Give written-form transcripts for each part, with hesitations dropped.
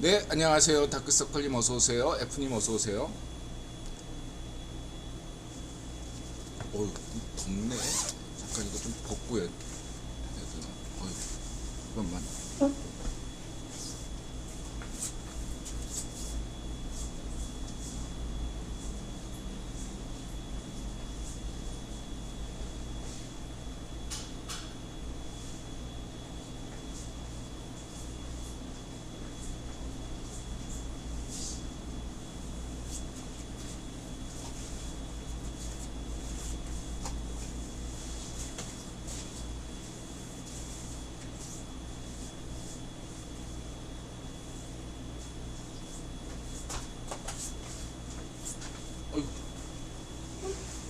네, 안녕하세요. 다크서클님 어서오세요. F님 어서오세요. 어휴, 덥네. 잠깐 이거 좀 벗고 해야 되나? 어휴, 잠깐만. 어휴,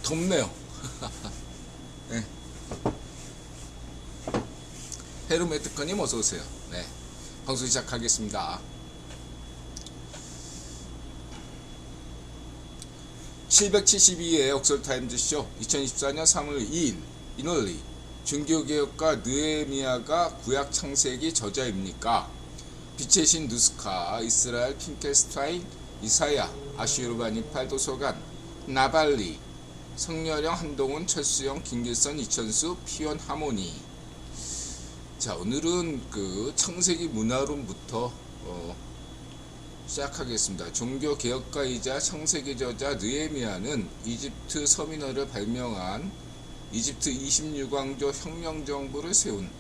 덥네요. 네, 헤르메트커님 어서오세요. 네, 방송 시작하겠습니다. 772회 옥설타임즈쇼 2024년 3월 2일 이널리 종교개혁가 느헤미야가 구약 창세기 저자입니까? 빛의 신 누스카, 이스라엘 핑케스타인, 이사야, 아슈르바니팔 도서관, 나발리, 성렬영, 한동훈, 철수영, 김길선, 이천수, 피원 하모니. 자, 오늘은 그 창세기 문화론부터 시작하겠습니다. 종교 개혁가이자 창세기 저자 느헤미야는 이집트 서민어를 발명한 이집트 26왕조 혁명정부를 세운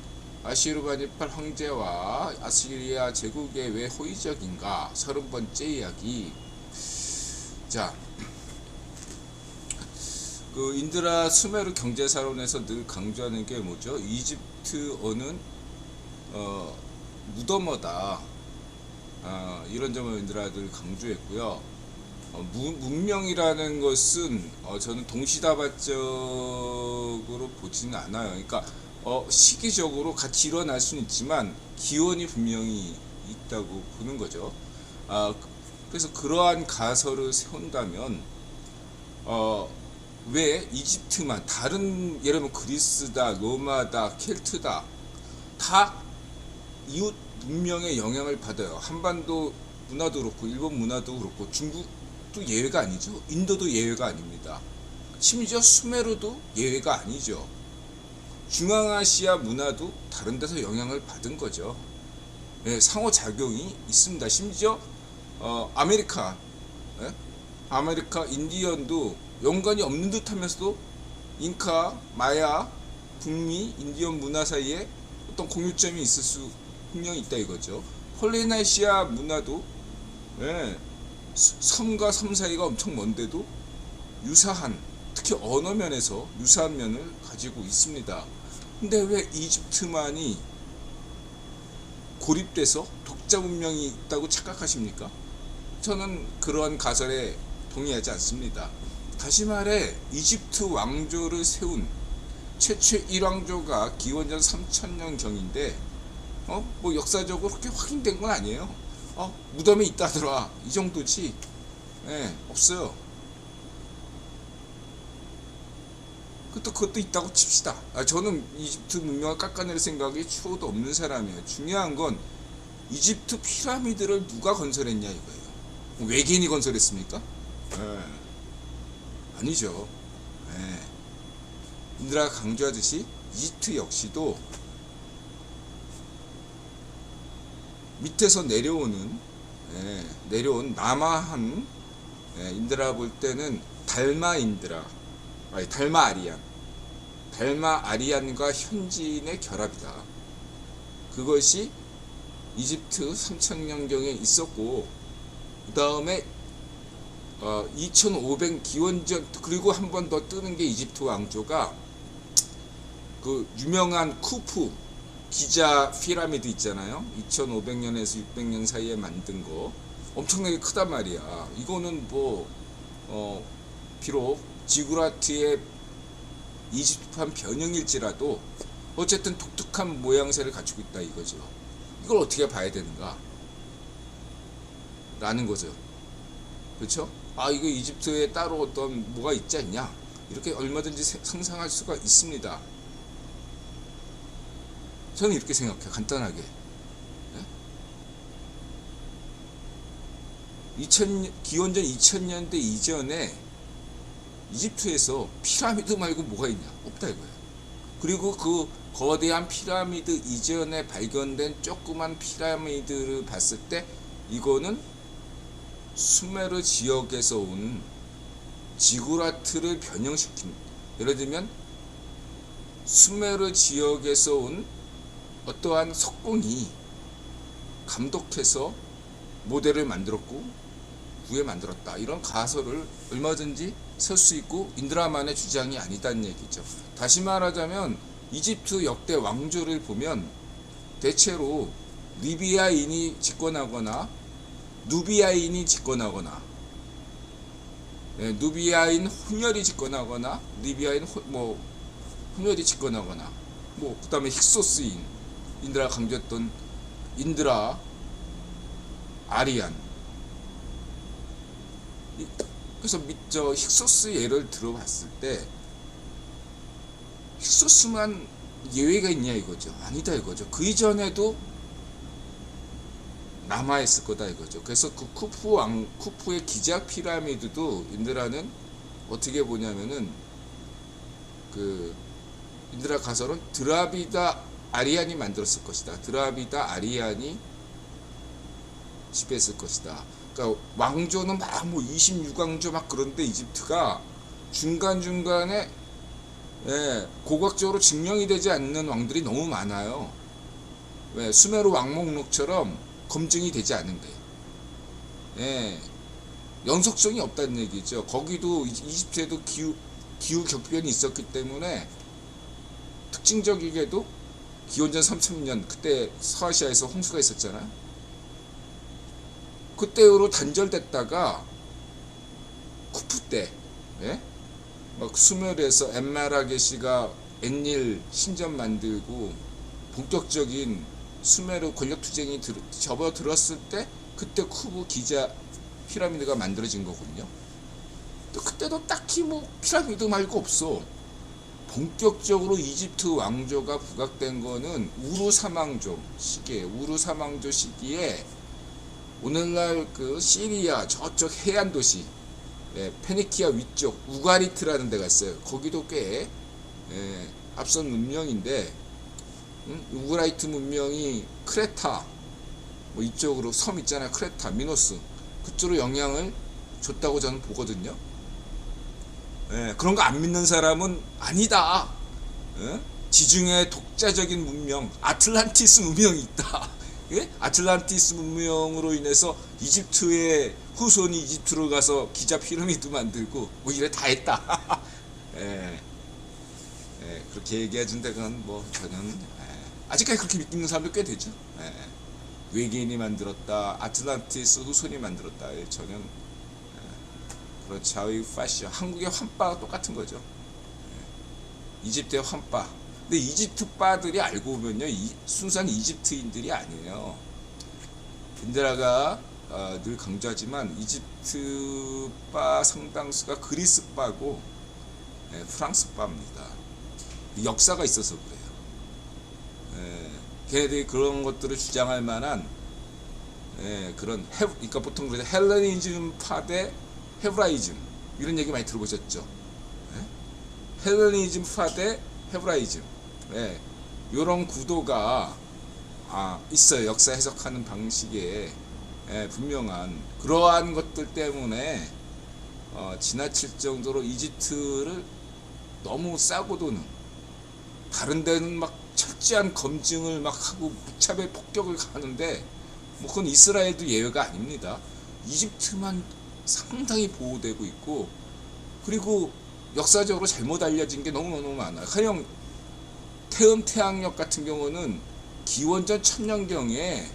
아슈르바니팔 황제와 아시리아 제국의 왜 호의적인가 30번째 이야기. 자, 그 인드라 수메르 경제사론에서 늘 강조하는 게 뭐죠? 이집트어는 무덤어다. 이런 점을 인드라들 강조했고요. 문명이라는 것은 저는 동시다발적으로 보지는 않아요. 그러니까 시기적으로 같이 일어날 수는 있지만 기원이 분명히 있다고 보는 거죠. 그래서 그러한 가설을 세운다면 왜 이집트만 다른 예를 들면 그리스다, 로마다, 켈트다 다 이웃 문명의 영향을 받아요. 한반도 문화도 그렇고 일본 문화도 그렇고 중국도 예외가 아니죠. 인도도 예외가 아닙니다. 심지어 수메르도 예외가 아니죠. 중앙아시아 문화도 다른 데서 영향을 받은 거죠. 네, 상호작용이 있습니다. 심지어 아메리카 인디언도 연관이 없는 듯 하면서도 잉카, 마야, 북미, 인디언 문화 사이에 어떤 공유점이 있을 수 분명히 있다 이거죠. 폴리네시아 문화도 섬과 섬 사이가 엄청 먼데도 유사한, 특히 언어 면에서 유사한 면을 가지고 있습니다. 근데 왜 이집트만이 고립돼서 독자 문명이 있다고 착각하십니까? 저는 그러한 가설에 동의하지 않습니다. 다시 말해 이집트 왕조를 세운 최초의 1왕조가 기원전 3000년경인데 뭐 역사적으로 그렇게 확인된 건 아니에요. 무덤에 있다더라 이 정도지. 없어요. 그것도 있다고 칩시다. 저는 이집트 문명을 깎아낼 생각이 추호도 없는 사람이에요. 중요한 건 이집트 피라미드를 누가 건설했냐 이거예요. 외계인이 건설했습니까? 아니죠. 인드라가 강조하듯이 이집트 역시도 밑에서 내려온 남아한 인드라 볼 때는 달마 아리안과 현지인의 결합이다. 그것이 이집트 3000년경에 있었고 그 다음에 2500 기원전 그리고 한 번 더 뜨는 게 이집트 왕조가 그 유명한 쿠프 기자 피라미드 있잖아요. 2500년에서 600년 사이에 만든 거 엄청나게 크단 말이야. 이거는 뭐 비록 지구라트의 이집트판 변형일지라도 어쨌든 독특한 모양새를 갖추고 있다 이거죠. 이걸 어떻게 봐야 되는가 라는 거죠. 그렇죠? 이거 이집트에 따로 어떤 뭐가 있지 않냐 이렇게 얼마든지 상상할 수가 있습니다. 저는 이렇게 생각해요. 간단하게. 기원전 2000년대 이전에 이집트에서 피라미드 말고 뭐가 있냐? 없다 이거예요. 그리고 그 거대한 피라미드 이전에 발견된 조그만 피라미드를 봤을 때 이거는 수메르 지역에서 온 지구라트를 변형시킨, 예를 들면 수메르 지역에서 온 어떠한 석궁이 감독해서 모델을 만들었고 후에 만들었다, 이런 가설을 얼마든지 쓸 수 있고 인드라만의 주장이 아니다는 얘기죠. 다시 말하자면 이집트 역대 왕조를 보면 대체로 리비아인이 집권하거나 누비아인이 집권하거나, 누비아인 혼혈이 집권하거나 리비아인 혼혈이 집권하거나, 그 다음에 힉소스인, 인드라 강조했던 인드라 아리안. 그래서 힉소스 예를 들어봤을 때 힉소스만 예외가 있냐 이거죠. 아니다 이거죠. 그 이전에도 남아있을 거다 이거죠. 그래서 그 쿠푸의 기자 피라미드도 인드라는 어떻게 보냐면은 그 인드라 가설은 드라비다 아리안이 만들었을 것이다. 드라비다 아리안이 지배했을 것이다. 그러니까 왕조는 막 26왕조 막 그런데 이집트가 중간중간에 고각적으로 증명이 되지 않는 왕들이 너무 많아요. 왜? 수메르 왕목록처럼 검증이 되지 않은데, 연속성이 없다는 얘기죠. 거기도 이집트에도 기후 격변이 있었기 때문에 특징적이게도 기원전 3000년 그때 서아시아에서 홍수가 있었잖아요. 그때로 단절됐다가 쿠프 때, 막 수메르에서 엠마라게시가 엔닐 신전 만들고 본격적인 수메르 권력 투쟁이 접어들었을 때 그때 쿠프 기자 피라미드가 만들어진 거거든요. 또 그때도 딱히 피라미드 말고 없어. 본격적으로 이집트 왕조가 부각된 거는 우루 사망조 시기에 오늘날 그 시리아 저쪽 해안 도시, 페니키아 위쪽 우가리트라는 데가 있어요. 거기도 꽤 앞선 문명인데, 우가리트 문명이 크레타 이쪽으로 섬 있잖아요. 크레타, 미노스 그쪽으로 영향을 줬다고 저는 보거든요. 그런 거 안 믿는 사람은 아니다. 지중해 독자적인 문명, 아틀란티스 문명이 있다. 아틀란티스 문명으로 인해서 이집트의 후손이 이집트로 가서 기자 피라미드 만들고 이래 다 했다. 그렇게 얘기해준데 그건 저는 아직까지 그렇게 믿는 사람도 꽤 되죠. 외계인이 만들었다, 아틀란티스 후손이 만들었다. 저는 그런 자위 파시아, 한국의 환빠가 똑같은 거죠. 이집트의 환빠. 근데 이집트 바들이 알고 보면요, 순수한 이집트인들이 아니에요. 인드라가 늘 강조하지만 이집트 바 상당수가 그리스 바고 프랑스 바입니다. 역사가 있어서 그래요. 걔네들이 그런 것들을 주장할 만한 그러니까 보통 그래서 헬레니즘 파 대 헤브라이즘 이런 얘기 많이 들어보셨죠? 헬레니즘 파 대 헤브라이즘, 이런 구도가 있어요. 역사 해석하는 방식에 분명한 그러한 것들 때문에 지나칠 정도로 이집트를 너무 싸고 도는, 다른 데는 막 철저한 검증을 막 하고 무차별 폭격을 하는데 그건 이스라엘도 예외가 아닙니다. 이집트만 상당히 보호되고 있고, 그리고 역사적으로 잘못 알려진 게 너무너무 많아요. 가령 태음태양력 같은 경우는 기원전 1000년경에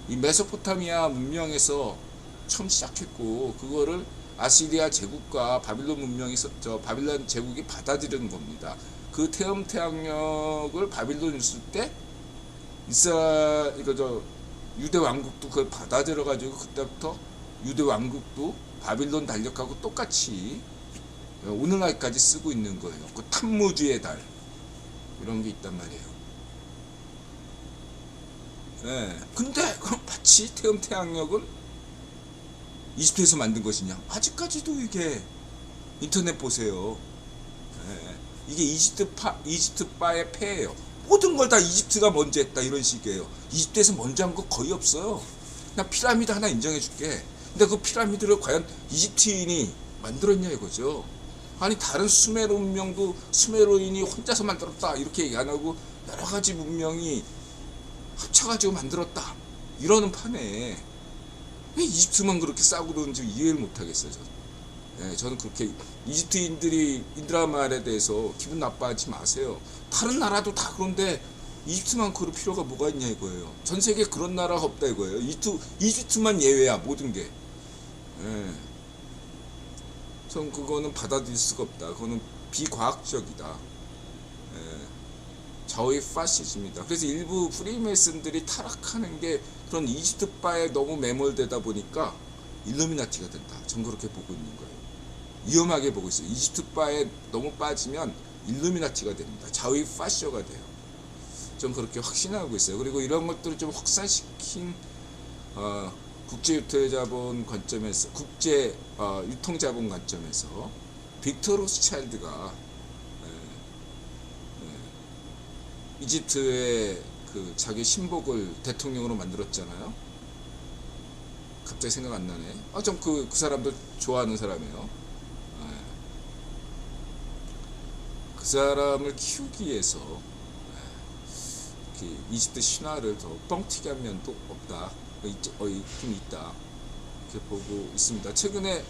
이 메소포타미아 문명에서 처음 시작했고, 그거를 아시리아 제국과 바빌론 문명이 있었죠. 바빌론 제국이 받아들이는 겁니다. 그 태음태양력을 바빌론이 있을 때 유대 왕국도 그걸 받아들여 가지고 그때부터 유대 왕국도 바빌론 달력하고 똑같이 오늘날까지 쓰고 있는 거예요. 그 탐무드의 달 이런 게 있단 말이에요. 근데 그럼 마치 태음태양력은 이집트에서 만든 것이냐? 아직까지도 이게 인터넷 보세요. 예, 이게 이집트바의 폐예요. 모든 걸 다 이집트가 먼저 했다 이런 식이에요. 이집트에서 먼저 한 거 거의 없어요. 그냥 피라미드 하나 인정해 줄게. 근데 그 피라미드를 과연 이집트인이 만들었냐 이거죠. 아니 다른 수메르 문명도 수메르인이 혼자서 만들었다 이렇게 얘기 안 하고 여러 가지 문명이 합쳐가지고 만들었다 이러는 판에 왜 이집트만 그렇게 싸고 그러는지 이해를 못하겠어요. 저는 그렇게 이집트인들이 인드라 말에 대해서 기분 나빠하지 마세요. 다른 나라도 다 그런데 이집트만 그럴 필요가 뭐가 있냐 이거예요. 전 세계에 그런 나라가 없다 이거예요. 이집트만 예외야 모든 게. 전 그거는 받아들일 수가 없다. 그거는 비과학적이다. 저의 파시즘이다. 그래서 일부 프리메이슨들이 타락하는 게 그런 이집트바에 너무 매몰되다 보니까 일루미나티가 된다. 전 그렇게 보고 있는 거예요. 위험하게 보고 있어요. 이집트바에 너무 빠지면 일루미나티가 됩니다. 자의 파셔가 돼요. 전 그렇게 확신하고 있어요. 그리고 이런 것들을 좀 확산시킨 국제유통자본 관점에서 유통자본 관점에서 빅터 로스차일드가 이집트의 그 자기 신복을 대통령으로 만들었잖아요. 갑자기 생각 안 나네. 좀 그 사람도 좋아하는 사람이에요. 그 사람을 키우기 위해서 이집트 신화를 더 뻥튀기 한 면도 없다. 좀 있다. 이렇게 보고 있습니다. 최근에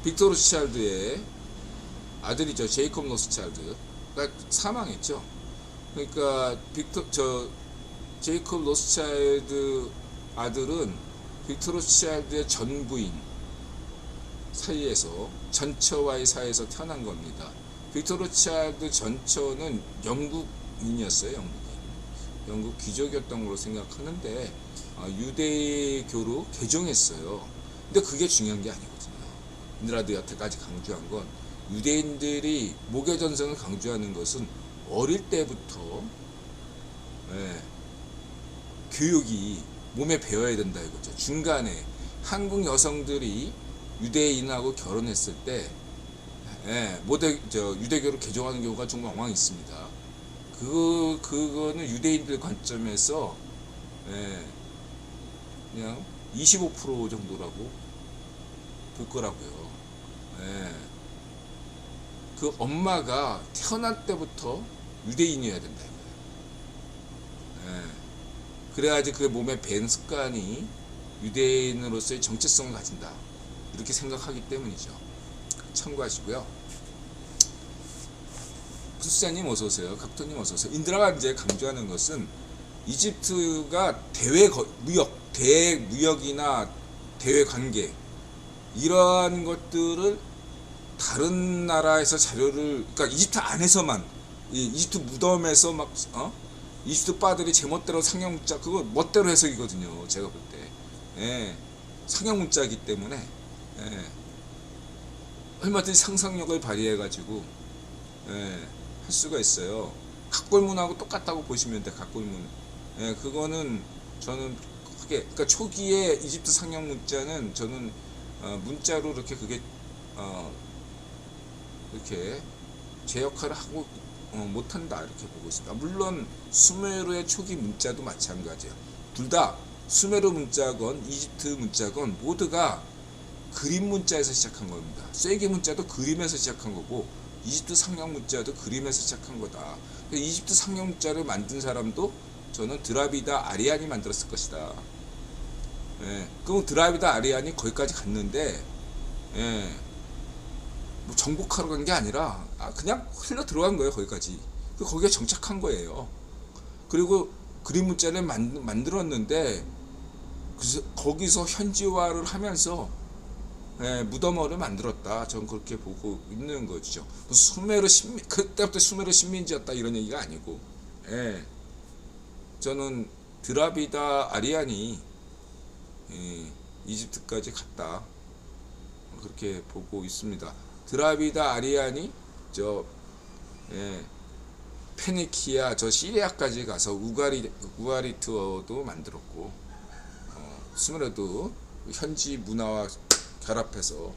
빅터 로스차일드의 아들이죠. 제이콥 로스차일드가 사망했죠. 그러니까 제이콥 로스차일드 아들은 빅터 로스차일드의 전 부인 사이에서 전처와의 사이에서 태어난 겁니다. 빅터 로스차일드 전처는 영국인이었어요. 영국 귀족이었던 걸로 생각하는데 유대교로 개종했어요. 근데 그게 중요한 게 아니거든요. 인드라드 여태까지 강조한 건 유대인들이 목외전선을 강조하는 것은 어릴 때부터 교육이 몸에 배워야 된다 이거죠. 중간에 한국 여성들이 유대인하고 결혼했을 때 유대교로 개종하는 경우가 정말 엉망 있습니다. 그거는 유대인들 관점에서 그냥 25% 정도라고 볼 거라고요. 그 엄마가 태어날 때부터 유대인이어야 된다 이거예요. 그래야지 그 몸에 밴 습관이 유대인으로서의 정체성을 가진다 이렇게 생각하기 때문이죠. 참고하시고요. 수사님 어서오세요. 각도님 어서오세요. 인드라가 이제 강조하는 것은 이집트가 대무역이나 대외관계 이러한 것들을 다른 나라에서 자료를 그러니까 이집트 안에서만 이집트 무덤에서 막 이집트 바들이 제멋대로 상형문자 그거 멋대로 해석이거든요. 제가 볼 때 상형문자이기 때문에 얼마든지 상상력을 발휘해가지고 할 수가 있어요. 각골문하고 똑같다고 보시면 돼. 각골문. 그거는 저는 크게 그러니까 초기에 이집트 상형 문자는 저는 문자로 이렇게 그게 이렇게 제 역할을 하고 못한다 이렇게 보고 있습니다. 물론 수메르의 초기 문자도 마찬가지예요. 둘 다 수메르 문자건 이집트 문자건 모두가 그림 문자에서 시작한 겁니다. 쐐기 문자도 그림에서 시작한 거고 이집트 상형 문자도 그림에서 시작한 거다. 이집트 상형 문자를 만든 사람도 저는 드라비다 아리안이 만들었을 것이다. 그럼 드라비다 아리안이 거기까지 갔는데 뭐 정복하러 간 게 아니라 그냥 흘러 들어간 거예요. 거기까지. 거기에 정착한 거예요. 그리고 그림 문자를 만들었는데 거기서 현지화를 하면서 무덤어를 만들었다. 전 그렇게 보고 있는 거죠. 그때부터 수메르 식민지였다 이런 얘기가 아니고, 저는 드라비다 아리안이 이집트까지 갔다 그렇게 보고 있습니다. 드라비다 아리안이 페니키아 시리아까지 가서 우가리트어도 만들었고 수메르도 현지 문화와 결합해서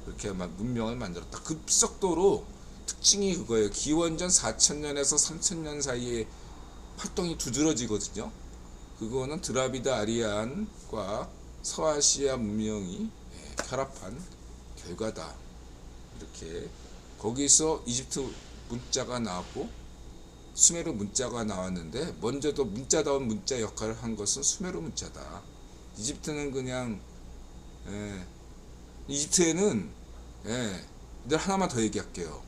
이렇게 문명을 만들었다. 급속도로 특징이 그거예요. 기원전 4000년에서 3000년 사이에 활동이 두드러지거든요. 그거는 드라비드 아리안과 서아시아 문명이 결합한 결과다. 이렇게 거기서 이집트 문자가 나왔고 수메르 문자가 나왔는데 먼저도 문자다운 문자 역할을 한 것은 수메르 문자다. 이집트는 그냥 이집트에는 늘 하나만 더 얘기할게요.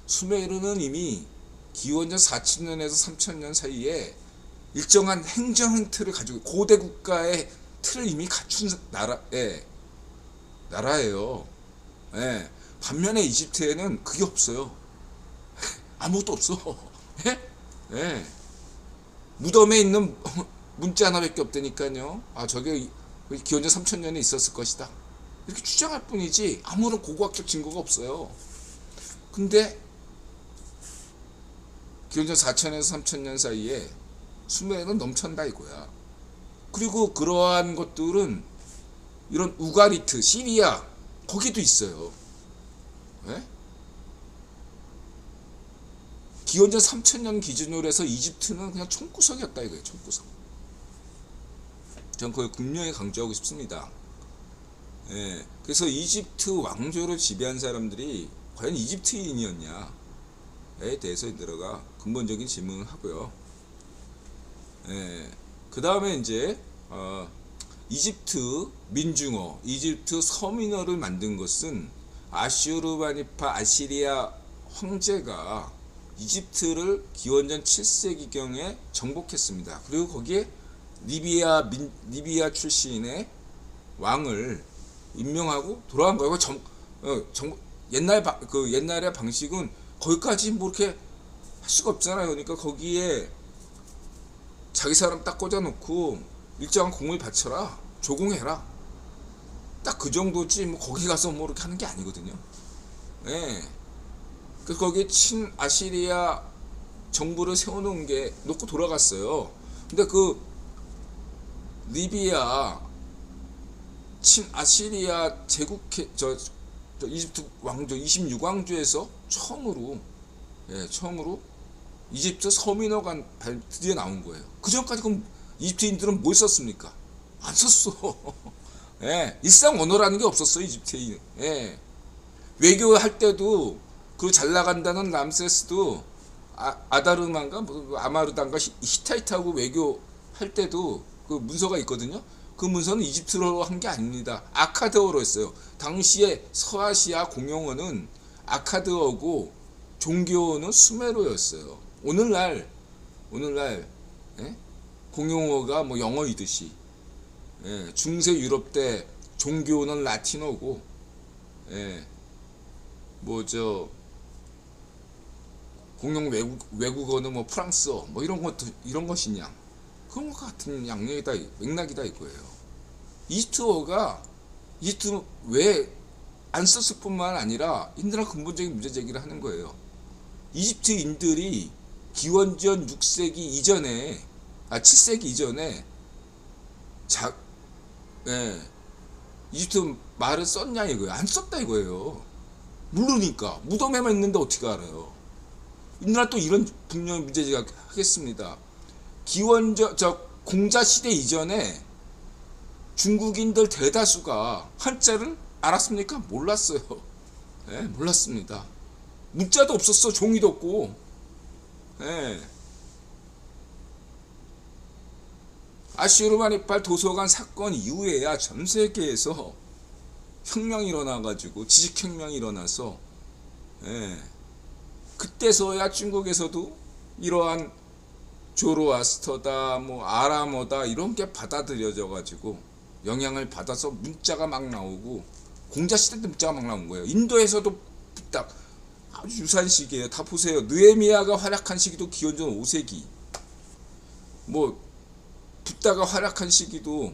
수메르는 이미 기원전 4000년에서 3000년 사이에 일정한 행정 틀을 가지고 고대 국가의 틀을 이미 갖춘 나라예요. 반면에 이집트에는 그게 없어요. 아무것도 없어. 무덤에 있는 문자 하나밖에 없다니까요. 저게 기원전 3000년에 있었을 것이다. 이렇게 추정할 뿐이지 아무런 고고학적 증거가 없어요. 근데 기원전 4000에서 3000년 사이에 수메르는 넘쳤다 이거야. 그리고 그러한 것들은 이런 우가리트, 시리아 거기도 있어요. 기원전 3000년 기준으로 해서 이집트는 그냥 총구석이었다 이거예요. 총구석. 저는 그걸 분명히 강조하고 싶습니다. 그래서 이집트 왕조를 지배한 사람들이 과연 이집트인이었냐에 대해서 들어가 근본적인 질문을 하고요. 그 다음에 이제 이집트 민중어, 이집트 서민어를 만든 것은 아슈르바니파 아시리아 황제가 이집트를 기원전 7세기경에 정복했습니다. 그리고 거기에 리비아 출신의 왕을 임명하고 돌아간 거예요. 옛날의 방식은 거기까지 뭐 이렇게 할 수가 없잖아요. 그러니까 거기에 자기 사람 딱 꽂아놓고 일정한 공을 바쳐라, 조공해라. 딱 그 정도지 뭐 거기 가서 뭐 이렇게 하는 게 아니거든요. 그래서 거기에 친아시리아 정부를 세워놓은 게 놓고 돌아갔어요. 근데 그 리비아 친아시리아 제국회 이집트 왕조 26왕조에서 처음으로 이집트 서민어가 드디어 나온 거예요. 그 전까지 그럼 이집트인들은 뭘 썼습니까? 안 썼어. 일상 언어라는 게 없었어 이집트인. 외교할 때도 그 잘 나간다는 람세스도 아다르만가 아마르단가 히타이트하고 외교할 때도 그 문서가 있거든요. 그 문서는 이집트어로 한 게 아닙니다. 아카드어로 했어요. 당시에 서아시아 공용어는 아카드어고 종교어는 수메르였어요. 오늘날 공용어가 뭐 영어이듯이 중세 유럽 때 종교는 라틴어고 공용 외국어는 뭐 프랑스어 뭐 이런 것이냐 그런 것 같은 양력이다 맥락이다 이거예요. 이집트어가 이집트 왜 안 썼을 뿐만 아니라 인들한 근본적인 문제 제기를 하는 거예요. 이집트인들이 기원전 6세기 이전에 7세기 이전에 이집트 말을 썼냐 이거예요. 안 썼다 이거예요. 모르니까 무덤에만 있는데 어떻게 알아요. 인들한 또 이런 분명히 문제 제기하겠습니다. 기원전 공자 시대 이전에 중국인들 대다수가 한자를 알았습니까? 몰랐어요. 몰랐습니다. 문자도 없었어. 종이도 없고. 아슈르바니팔 도서관 사건 이후에야 전 세계에서 혁명이 일어나가지고 지식혁명이 일어나서 그때서야 중국에서도 이러한 조로아스터다 뭐 아람어다 이런 게 받아들여져 가지고 영향을 받아서 문자가 막 나오고 공자 시대 때 문자가 막 나온 거예요. 인도에서도 딱 아주 유사한 시기예요. 다 보세요. 느헤미야가 활약한 시기도 기원전 5세기. 뭐 붓다가 활약한 시기도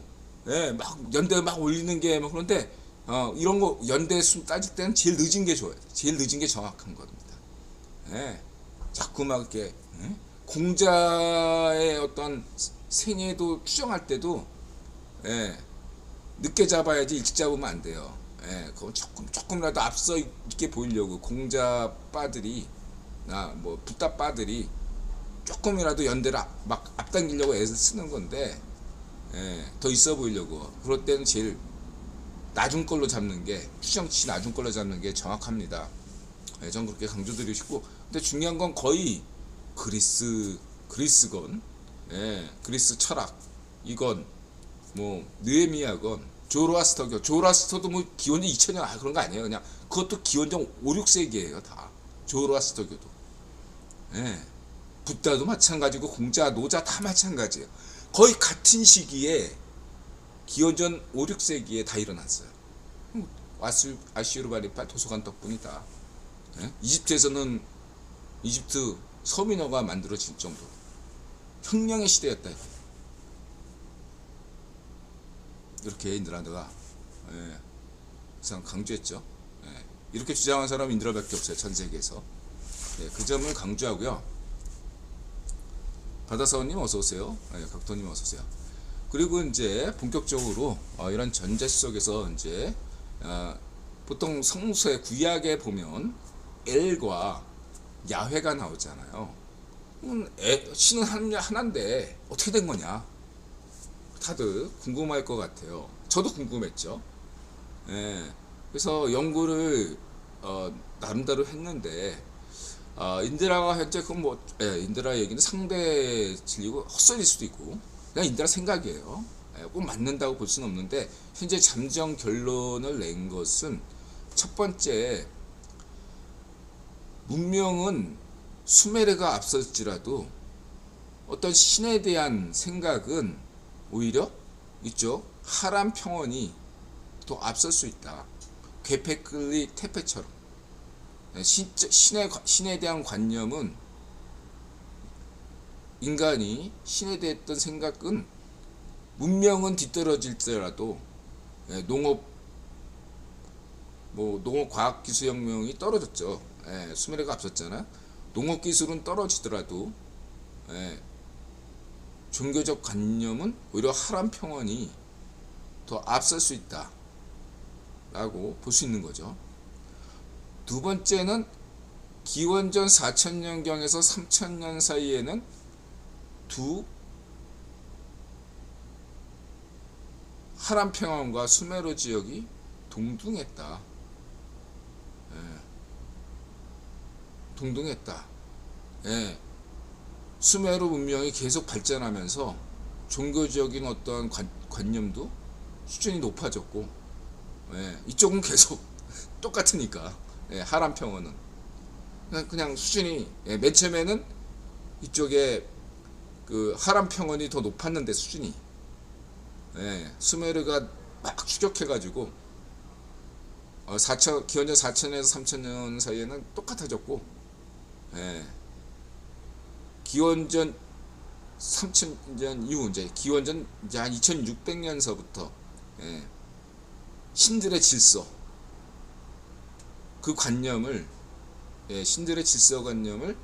막 연대 막 올리는 게 뭐 그런데 이런 거 연대 수 따질 때는 제일 늦은 게 좋아요. 제일 늦은 게 정확한 겁니다. 자꾸 막 이렇게 공자의 어떤 생애도 추정할 때도 늦게 잡아야지 일찍 잡으면 안 돼요. 예, 그건 조금이라도 앞서 있게 보이려고 공자 빠들이 뭐 붓다 빠들이 조금이라도 연대를 막 앞당기려고 애를 쓰는 건데, 예, 더 있어 보이려고. 그럴 때는 제일 낮은 걸로 잡는 게, 추정치 낮은 걸로 잡는 게 정확합니다. 예, 전 그렇게 강조드리고 싶고, 근데 중요한 건 거의 그리스건, 예, 그리스 철학 이건, 뭐 느헤미야건, 조로아스터도 뭐 기원전 2000년 그런 거 아니에요. 그냥 그것도 기원전 5, 6세기예요 다. 조로아스터교도. 예. 붓다도 마찬가지고 공자, 노자 다 마찬가지예요. 거의 같은 시기에 기원전 5, 6세기에 다 일어났어요. 아슈르바니파 도서관 덕분이다. 예? 이집트에서는 이집트 서민어가 만들어질 정도로 혁명의 시대였다. 이렇게 인드라가 항상 강조했죠. 예, 이렇게 주장한 사람은 인드라밖에 없어요, 전 세계에서. 예, 그 점을 강조하고요. 바다사원님 어서 오세요. 예, 각도님 어서 오세요. 그리고 이제 본격적으로 이런 전제 속에서 이제 보통 성서의 구약에 보면 엘과 야훼가 나오잖아요. 신은 하나인데 어떻게 된 거냐? 다들 궁금할 것 같아요. 저도 궁금했죠. 예, 그래서 연구를 나름대로 했는데, 인드라가 현재 인드라 얘기는 상대 진리고 헛소리일 수도 있고 그냥 인드라 생각이에요. 예, 꼭 맞는다고 볼 수는 없는데, 현재 잠정 결론을 낸 것은 첫 번째, 문명은 수메르가 앞설지라도 어떤 신에 대한 생각은 오히려 이쪽 하람 평원이 더 앞설 수 있다. 괴페클리 테페처럼. 신에 대한 관념은, 인간이 신에 대했던 생각은 문명은 뒤떨어질지라도 농업 과학 기술 혁명이 떨어졌죠. 수메르가 앞섰잖아. 농업 기술은 떨어지더라도 종교적 관념은 오히려 하람 평원이 더 앞설 수 있다 라고 볼 수 있는 거죠. 두 번째는 기원전 4000년경에서 3000년 사이에는 두 하람 평원과 수메르 지역이 동등했다. 동등했다. 수메르 문명이 계속 발전하면서 종교적인 어떠한 관념도 수준이 높아졌고, 이쪽은 계속 똑같으니까, 하람 평원은 그냥 수준이, 맨 처음에는 이쪽에 그 하람 평원이 더 높았는데 수준이, 수메르가 막 추격해가지고 기원전 4000에서 3000년 사이에는 똑같아졌고, 기원전 3000년 이후 이제 기원전 이제 한 2600년서부터 신들의 질서, 그 관념을, 신들의 질서 관념을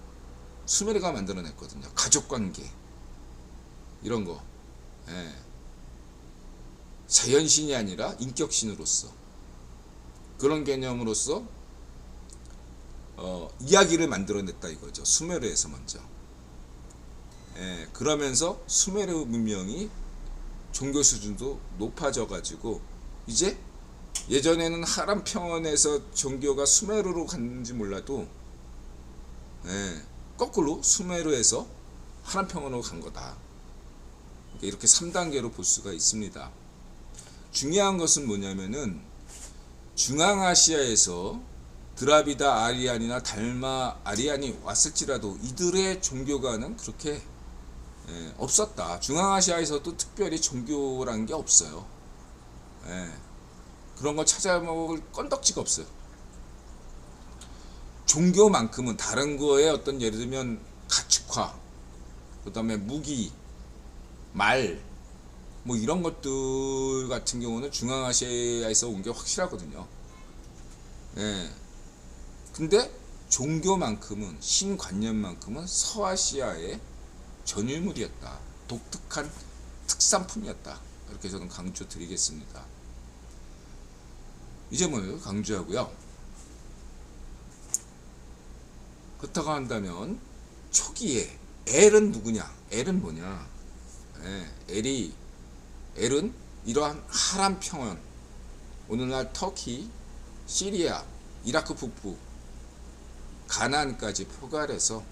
수메르가 만들어냈거든요. 가족관계 이런 거, 자연신이 아니라 인격신으로서 그런 개념으로서 이야기를 만들어냈다 이거죠. 수메르에서 먼저. 그러면서 수메르 문명이 종교 수준도 높아져 가지고, 이제 예전에는 하람 평원에서 종교가 수메르로 갔는지 몰라도 거꾸로 수메르에서 하람 평원으로 간 거다. 이렇게 3단계로 볼 수가 있습니다. 중요한 것은 뭐냐면은, 중앙아시아에서 드라비다 아리안이나 달마 아리안이 왔을지라도 이들의 종교관은 그렇게 없었다. 중앙아시아에서도 특별히 종교란 게 없어요. 그런 걸 찾아먹을 건덕지가 없어요. 종교만큼은 다른 거에 어떤, 예를 들면 가축화, 그 다음에 무기, 말, 뭐 이런 것들 같은 경우는 중앙아시아에서 온 게 확실하거든요. 근데 종교만큼은, 신관념만큼은 서아시아의 전유물이었다. 독특한 특산품이었다. 이렇게 저는 강조 드리겠습니다. 이 점을 강조하고요. 그렇다고 한다면 초기에 엘은 누구냐? 엘은 뭐냐? 엘은 이러한 하람 평원, 오늘날 터키, 시리아, 이라크 북부, 가나안까지 포괄해서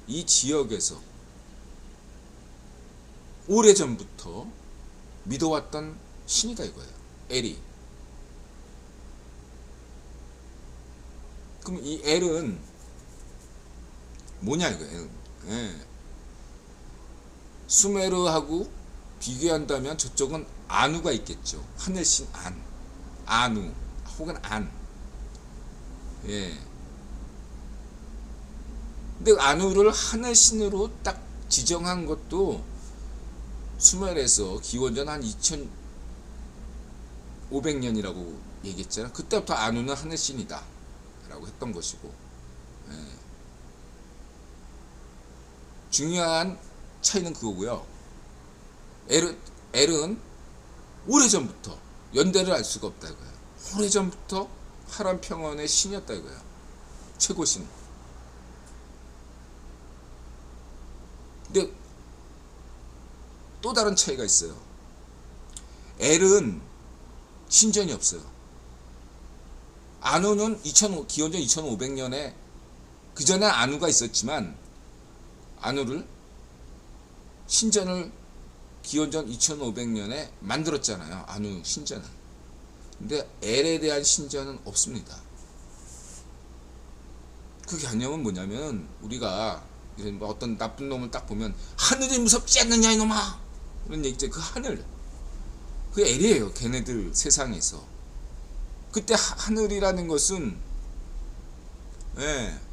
이 지역에서 오래전부터 믿어왔던 신이다 이거예요. 엘이. 그럼 이 엘은 뭐냐 이거예요. 수메르하고 비교한다면 저쪽은 아누가 있겠죠. 하늘신 아누 혹은 근데 아누를 하늘신으로 딱 지정한 것도 수메르에서 기원전 한 2500년이라고 얘기했잖아. 그때부터 아누는 하늘신이다 라고 했던 것이고, 중요한 차이는 그거고요. 엘은 오래전부터 연대를 알 수가 없다 이거야. 오래전부터 하람 평원의 신이었다 이거야. 최고신. 근데 또 다른 차이가 있어요. 엘은 신전이 없어요. 아누는 기원전 2500년에 그 전에 아누가 있었지만 아누를 신전을 기원전 2500년에 만들었잖아요. 아누 신전은. 근데 엘에 대한 신전은 없습니다. 그 개념은 뭐냐면 우리가 어떤 나쁜 놈을 딱 보면 하늘이 무섭지 않느냐 이놈아 그런 얘기 있죠. 그 하늘 그 엘이에요. 걔네들 세상에서. 그때 하늘이라는 것은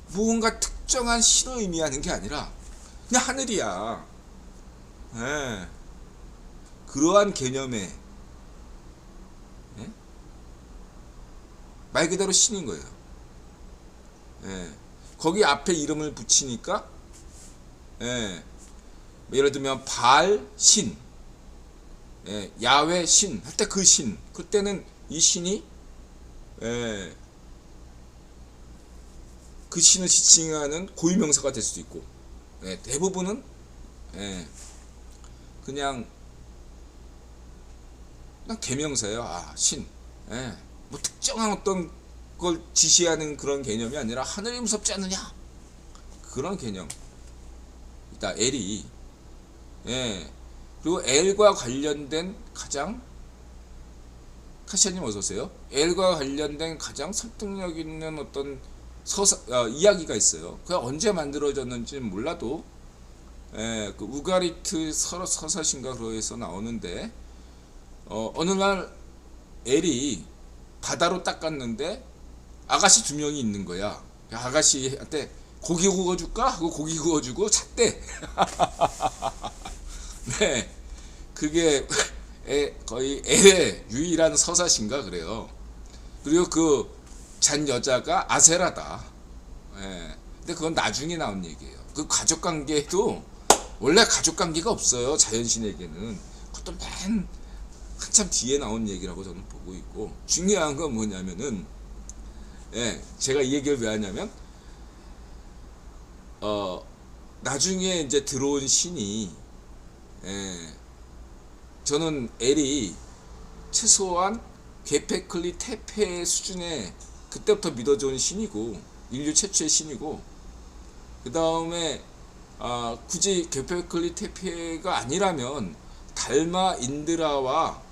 무언가 특정한 신을 의미하는 게 아니라 그냥 하늘이야. 그러한 개념의 말 그대로 신인 거예요. 거기 앞에 이름을 붙이니까 예를 들면 바알 신, 야훼 신 할 때 그 신, 그때는 이 신이 그 신을 지칭하는 고유명사가 될 수도 있고, 대부분은 그냥 계명사예요. 신. 뭐 특정한 어떤 걸 지시하는 그런 개념이 아니라 하늘이 무섭지 않느냐 그런 개념. 일단 엘이 그리고 엘과 관련된 가장 카시아님 어서 오세요. 엘과 관련된 가장 설득력 있는 어떤 이야기가 있어요. 그게 언제 만들어졌는지는 몰라도 그 우가리트 서사신가 그거에서 나오는데 어느 날 엘이 바다로 딱 갔는데 아가씨 2명이 있는 거야. 아가씨한테 고기 구워줄까? 하고 고기 구워주고 잤대. 그게 거의 엘의 유일한 서사신가 그래요. 그리고 그 잔 여자가 아세라다. 근데 그건 나중에 나온 얘기예요. 그 가족관계도 원래 가족관계가 없어요. 자연신에게는. 그것도 맨 한참 뒤에 나온 얘기라고 저는 보고 있고, 중요한 건 뭐냐면은 제가 이 얘기를 왜 하냐면 나중에 이제 들어온 신이 저는 엘이 최소한 게페클리 테페 수준의 그때부터 믿어져온 신이고 인류 최초의 신이고, 그 다음에 굳이 게페클리 테페가 아니라면 달마 인드라와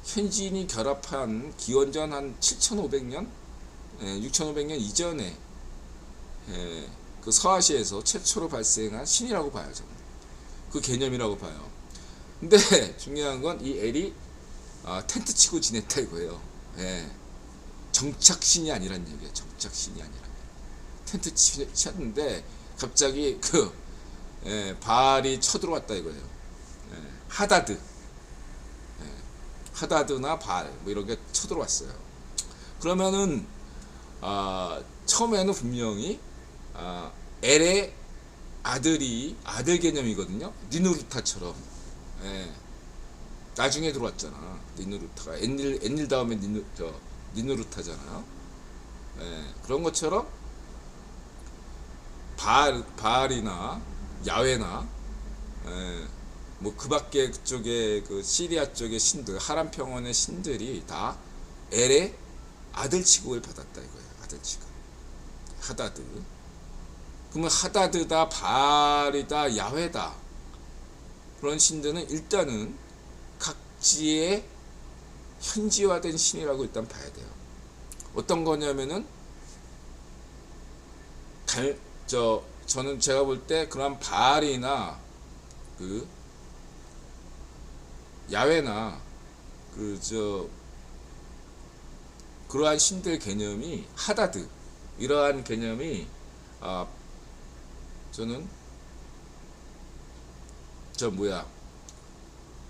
현지인이 결합한 기원전 한 7500년 6500년 이전에 그 서아시아에서 최초로 발생한 신이라고 봐요. 저는 그 개념이라고 봐요. 근데 중요한 건 이 엘이 텐트 치고 지냈다 이거예요. 정착신이 아니란 얘기예요. 정착신이 아니라 텐트 쳤는데 갑자기 그 바알이 쳐들어왔다 이거예요. 하다드나 바알 뭐 이런 게 쳐들어왔어요. 그러면은 처음에는 분명히 엘의 아들 개념이거든요. 니누르타처럼. 나중에 들어왔잖아. 니누르타가 엔릴 다음에 니누르타잖아요. 예, 그런 것처럼 바알이나 야훼나 뭐 그밖에 그쪽에 그 시리아 쪽의 신들, 하람 평원의 신들이 다 엘의 아들 취급을 받았다 이거예요. 아들 취급. 하다드. 그러면 하다드다, 바알이다, 야훼다, 그런 신들은 일단은 각지의 현지화된 신이라고 일단 봐야 돼요. 어떤 거냐면은 저는 제가 볼 때 그런 바알이나 그 야훼나 그러한 신들 개념이 하다드 이러한 개념이 저는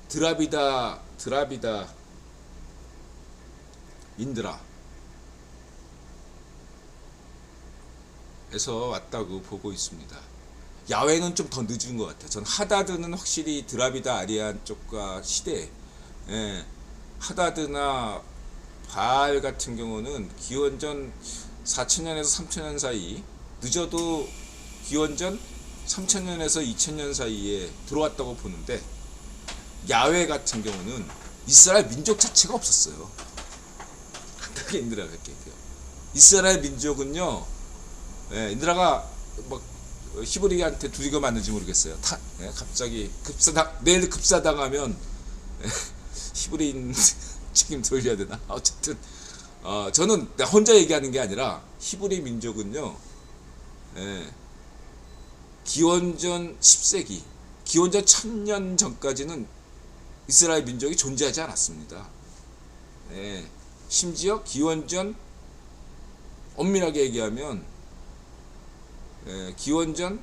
드라비다 인드라 에서 왔다고 보고 있습니다. 야훼는 좀 더 늦은 것 같아요. 전 하다드는 확실히 드라비다 아리안 쪽과 시대, 하다드나 바알 같은 경우는 기원전 4000년에서 3000년 사이, 늦어도 기원전 3000년에서 2000년 사이에 들어왔다고 보는데, 야훼 같은 경우는 이스라엘 민족 자체가 없었어요. 간단하게 인드라가 할게요. 이스라엘 민족은요, 인드라가 막 히브리한테 두리거 맞는지 모르겠어요. 갑자기 내일 급사당하면 히브리인 책임 돌려야 되나? 어쨌든 저는 혼자 얘기하는 게 아니라 히브리 민족은요, 기원전 10세기, 기원전 1000년 전까지는 이스라엘 민족이 존재하지 않았습니다. 심지어 기원전, 엄밀하게 얘기하면 기원전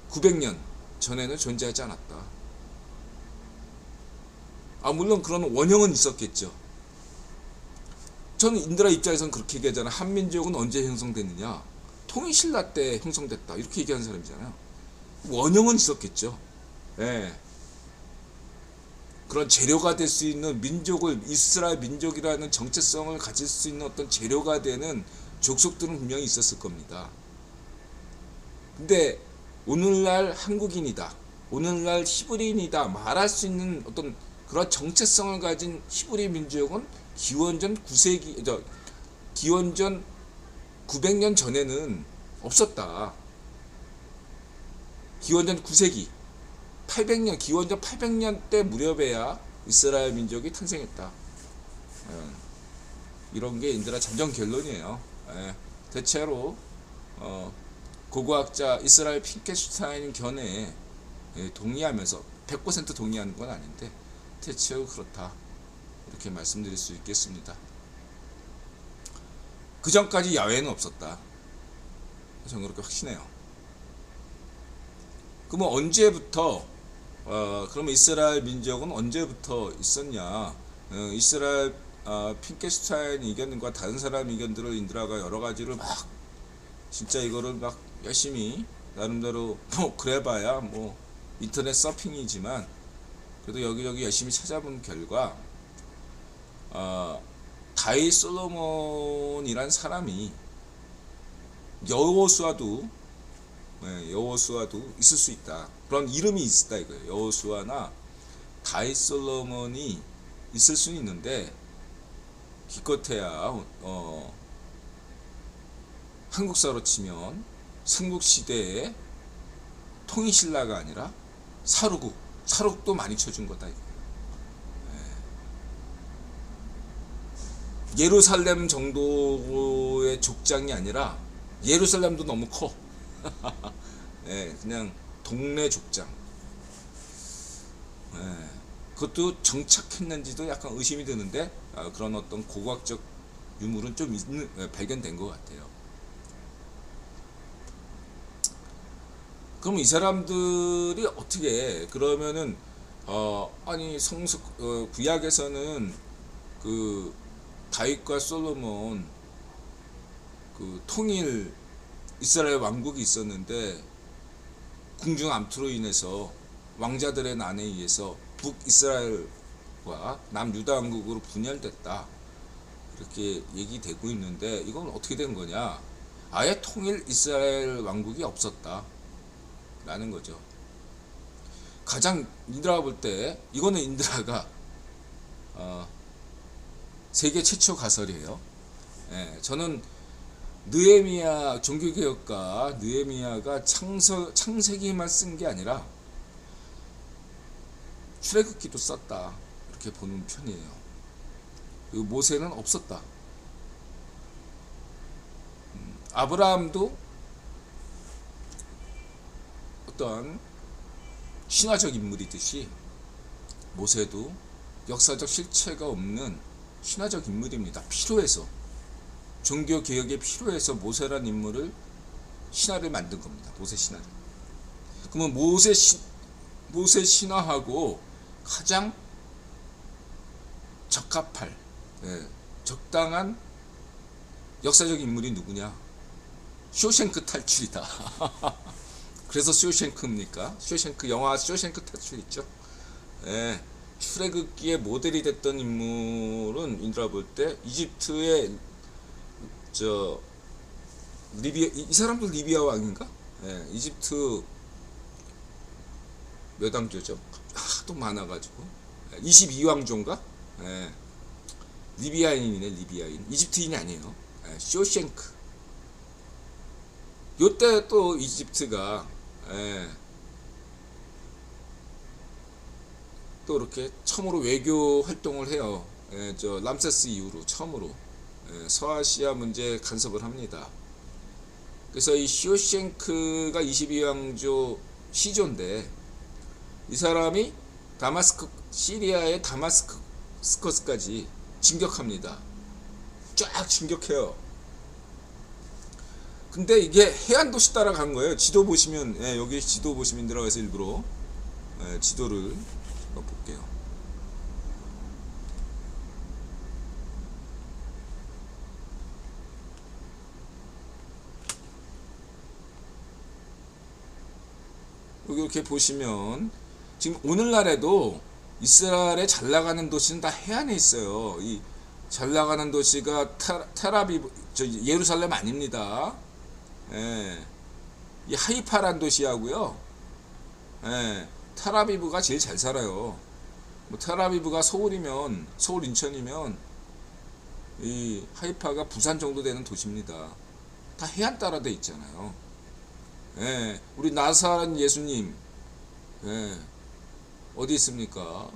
900년 전에는 존재하지 않았다. 물론 그런 원형은 있었겠죠. 저는 인드라 입장에서는 그렇게 얘기하잖아요. 한민족은 언제 형성됐느냐? 통일신라 때 형성됐다. 이렇게 얘기하는 사람이잖아요. 원형은 있었겠죠. 그런 재료가 될 수 있는 민족을, 이스라엘 민족이라는 정체성을 가질 수 있는 어떤 재료가 되는 족속들은 분명히 있었을 겁니다. 근데 오늘날 한국인이다, 오늘날 히브리인이다 말할 수 있는 어떤 그런 정체성을 가진 히브리 민족은 기원전 9세기, 기원전 900년 전에는 없었다. 기원전 9세기, 800년, 기원전 800년 때 무렵에야 이스라엘 민족이 탄생했다. 이런 게 인드라 잠정 결론이에요. 대체로 고고학자 이스라엘 핑케슈타인 견해에 동의하면서 100% 동의하는 건 아닌데 대체로 그렇다, 이렇게 말씀드릴 수 있겠습니다. 그 전까지 야훼는 없었다. 저는 그렇게 확신해요. 그러면 언제부터 그러면 이스라엘 민족은 언제부터 있었냐? 이스라엘 핑케슈타인 의견과 다른 사람 의견들을 인드라가 여러 가지를 막 진짜 이거를 막 열심히 나름대로 뭐 그래봐야 뭐 인터넷 서핑이지만 그래도 여기저기 열심히 찾아본 결과 다윗 솔로몬이란 사람이 여호수아도 있을 수 있다. 그런 이름이 있다 이거예요. 여호수아나 다윗 솔로몬이 있을 수는 있는데 기껏해야 한국사로 치면 삼국시대의 통일신라가 아니라 사루국도 많이 쳐준 거다 이거. 예루살렘 정도의 족장이 아니라 예루살렘도 너무 커. 그냥 동네 족장. 그것도 정착했는지도 약간 의심이 드는데 그런 어떤 고고학적 유물은 좀 발견된 것 같아요. 그럼 이 사람들이 어떻게 그러면은 아니 구약에서는 그 다윗과 솔로몬 그 통일 이스라엘 왕국이 있었는데 궁중 암투로 인해서 왕자들의 난에 의해서 북이스라엘과 남유다 왕국으로 분열됐다. 이렇게 얘기되고 있는데 이건 어떻게 된 거냐? 아예 통일 이스라엘 왕국이 없었다 라는 거죠. 가장 인드라가 볼 때 이거는 인드라가 세계 최초 가설이에요. 예, 저는 느헤미야 종교개혁가 느헤미야가 창세기만 쓴 게 아니라 출애굽기도 썼다 이렇게 보는 편이에요. 그리고 모세는 없었다. 아브라함도 어떤 신화적 인물이듯이 모세도 역사적 실체가 없는 신화적 인물입니다. 필요해서 종교 개혁에 필요해서 모세라는 인물을 신화를 만든 겁니다. 모세 신화를. 그러면 모세 신화하고 가장 적합할 적당한 역사적 인물이 누구냐? 쇼생크 탈출이다. 그래서 쇼생크입니까? 쇼생크 영화 쇼생크 탈출 있죠? 예, 출애굽기의 모델이 됐던 인물은 인드라 볼 때 이집트의 리비아 이 사람도 리비아 왕인가? 예, 이집트 몇 왕조죠? 하도 많아가지고 22왕조인가? 예, 리비아인이네. 리비아인 이집트인이 아니에요. 예, 쇼생크. 요때 또 이집트가 또 이렇게 처음으로 외교 활동을 해요. 람세스 이후로 처음으로 서아시아 문제 간섭을 합니다. 그래서 이 쇼생크가 22왕조 시조인데 이 사람이 시리아의 다마스커스까지 진격합니다. 쫙 진격해요. 근데 이게 해안 도시 따라간 거예요. 지도 보시면 여기 지도 보시면 들어가서 일부러 지도를 볼게요. 여기 이렇게 보시면 지금 오늘날에도 이스라엘에 잘 나가는 도시는 다 해안에 있어요. 이 잘 나가는 도시가 텔아비브, 예루살렘 아닙니다. 이 하이파란 도시하고요. 텔아비브가 제일 잘 살아요. 뭐 텔아비브가 서울 인천이면 이 하이파가 부산 정도 되는 도시입니다. 다 해안 따라 돼 있잖아요. 우리 나사렛 예수님 어디 있습니까?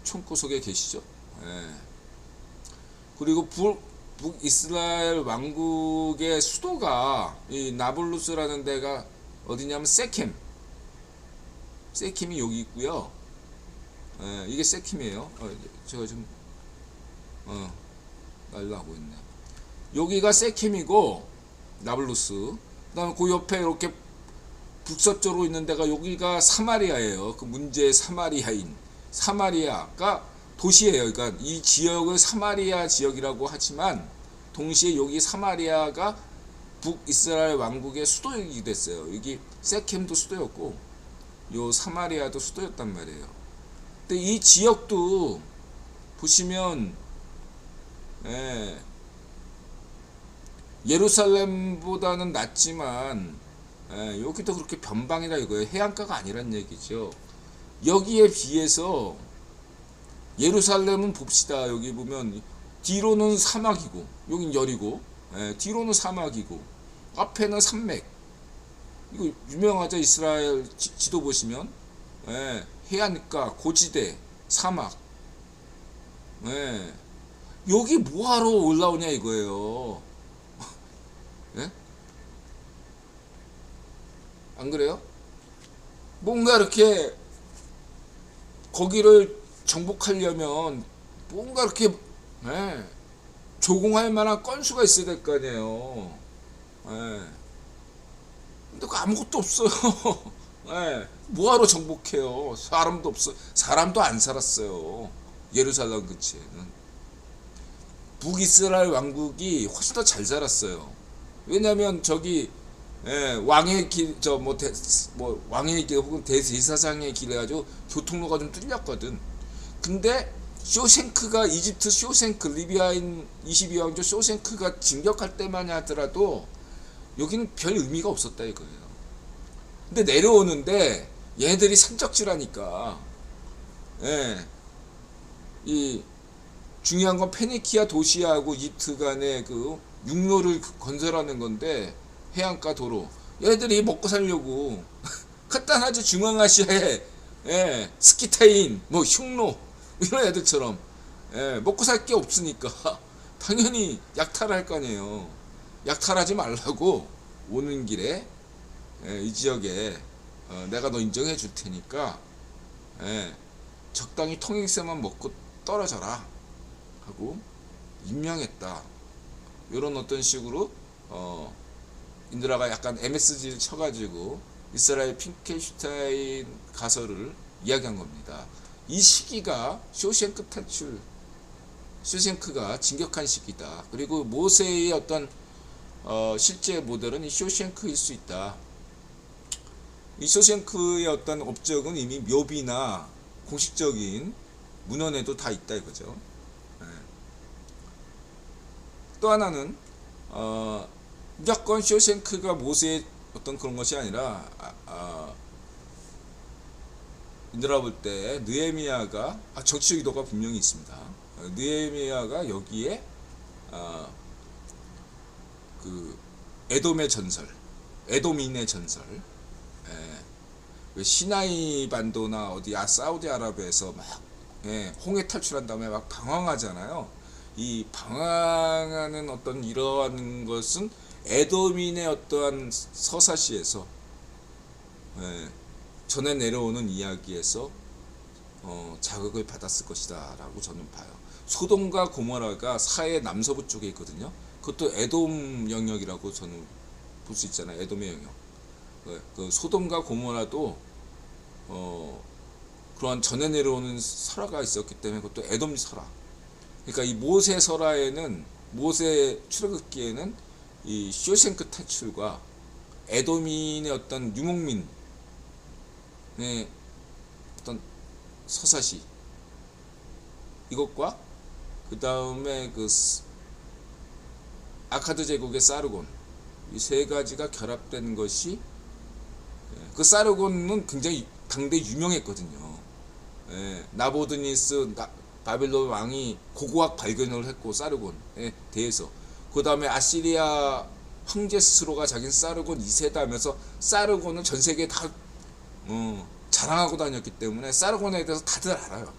총구석에 계시죠. 그리고 북이스라엘 왕국의 수도가 이 나블루스라는 데가 어디냐면 세켐이 여기 있고요. 이게 세켐이에요. 제가 좀 날라고 있네. 여기가 세켐이고 나블루스. 그다음에 그 옆에 이렇게 북서쪽으로 있는 데가 여기가 사마리아예요. 그 문제의 사마리아가 도시예요. 그러니까 이 지역을 사마리아 지역이라고 하지만 동시에 여기 사마리아가 북이스라엘 왕국의 수도이기도 됐어요. 여기 세켐도 수도였고 요 사마리아도 수도였단 말이에요. 근데 이 지역도 보시면 예루살렘보다는 낫지만 여기도 그렇게 변방이라 이거예요. 해안가가 아니란 얘기죠. 여기에 비해서 예루살렘은 봅시다. 여기 보면 뒤로는 사막이고 여긴 열이고 뒤로는 사막이고 앞에는 산맥. 이거 유명하죠. 이스라엘 지도 보시면 해안가, 고지대, 사막. 여기 뭐하러 올라오냐 이거예요. 안 그래요? 뭔가 이렇게 거기를 정복하려면 뭔가 이렇게 조공할 만한 건수가 있어야 될 거 아니에요. 근데 그 아무것도 없어요. 뭐하러 정복해요? 사람도 없어. 사람도 안 살았어요. 예루살렘 근처에는. 북이스라엘 왕국이 훨씬 더 잘 살았어요. 왜냐면 저기 예, 왕의 길, 뭐 왕의 길 혹은 대제사장의 길 해가지고 교통로가 좀 뚫렸거든. 근데 쇼생크가 이집트 쇼생크 리비아인 22왕조 쇼생크가 진격할 때만 하더라도 여기는 별 의미가 없었다 이거예요. 근데 내려오는데 얘네들이 산적질하니까, 예, 이 중요한 건 페니키아 도시하고 이집트 간의 그 육로를 건설하는 건데, 해안가 도로. 얘네들이 먹고 살려고 간단하지. 중앙아시아에, 예, 스키타인 뭐 흉노 이런 애들처럼, 예, 먹고 살 게 없으니까 당연히 약탈할 거 아니에요. 약탈하지 말라고 오는 길에, 예, 이 지역에 내가 너 인정해 줄 테니까, 예, 적당히 통행세만 먹고 떨어져라 하고 임명했다. 이런 어떤 식으로 인드라가 약간 MSG를 쳐가지고 이스라엘 핑케슈타인 가설을 이야기한 겁니다. 이 시기가 쇼생크가 진격한 시기다. 그리고 모세의 어떤 실제 모델은 이 쇼생크일 수 있다. 이 쇼생크의 어떤 업적은 이미 묘비나 공식적인 문헌에도 다 있다 이거죠. 네. 또 하나는 무조건 쇼생크가 모세의 어떤 그런 것이 아니라, 인드라 볼 때 느헤미야가, 정치적 의도가 분명히 있습니다. 느헤미야가 여기에 그 에돔의 전설, 에돔인의 전설, 예, 시나이 반도나 어디 사우디아라비아에서 막, 예, 홍해 탈출한 다음에 막 방황하잖아요. 이 방황하는 어떤 이러한 것은 에돔인의 어떠한 서사시에서, 예, 전해 내려오는 이야기에서 자극을 받았을 것이다 라고 저는 봐요. 소돔과 고모라가 사해 남서부 쪽에 있거든요. 그것도 에돔 영역이라고 저는 볼 수 있잖아요. 에돔의 영역. 그 소돔과 고모라도 그러한 전해 내려오는 설화가 있었기 때문에 그것도 에돔 설화. 그러니까 이 모세 설화에는, 모세 출애굽기에는 이 쇼생크 탈출과 에돔인의 어떤 유목민의 어떤 서사시, 이것과 그 다음에 그 아카드 제국의 사르곤, 이 세 가지가 결합된 것이, 그 사르곤은 굉장히 당대 유명했거든요. 예, 나보드니스 바벨론 왕이 고고학 발견을 했고 사르곤에 대해서, 그 다음에 아시리아 황제 스스로가 자기는 사르곤 2세다 하면서 사르곤은 전 세계에 다 자랑하고 다녔기 때문에 사르곤에 대해서 다들 알아요.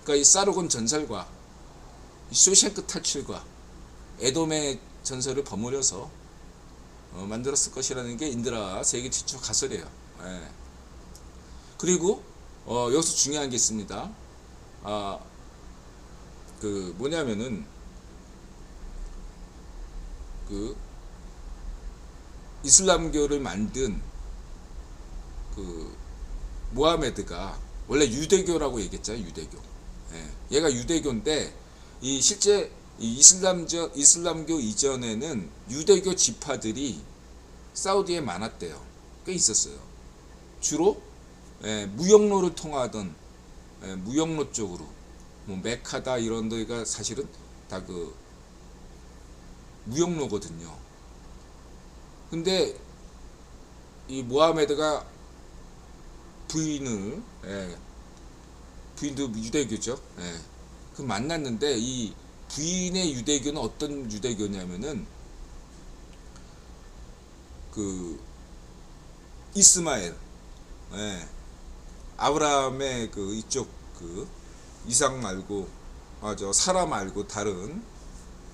그러니까 이 사르곤 전설과 이 쇼생크 탈출과 에돔의 전설을 버무려서 만들었을 것이라는 게 인드라 세계 최초 가설이에요. 예. 그리고 여기서 중요한 게 있습니다. 그 뭐냐면은 그 이슬람교를 만든 그 모하메드가 원래 유대교라고 얘기했잖아요. 유대교. 예. 얘가 유대교인데, 이 실제 이 이슬람교 이전에는 유대교 지파들이 사우디에 많았대요. 꽤 있었어요. 주로, 예, 무역로를 통하던, 예, 무역로 쪽으로, 뭐 메카다 이런 데가 사실은 다 그 무역로거든요. 근데 이 모하메드가 부인을, 예, 부인도 유대교죠. 예, 그 만났는데, 이 부인의 유대교는 어떤 유대교냐면은 그 이스마엘, 예, 아브라함의 그 이쪽 그 이삭 말고, 사라 말고 다른,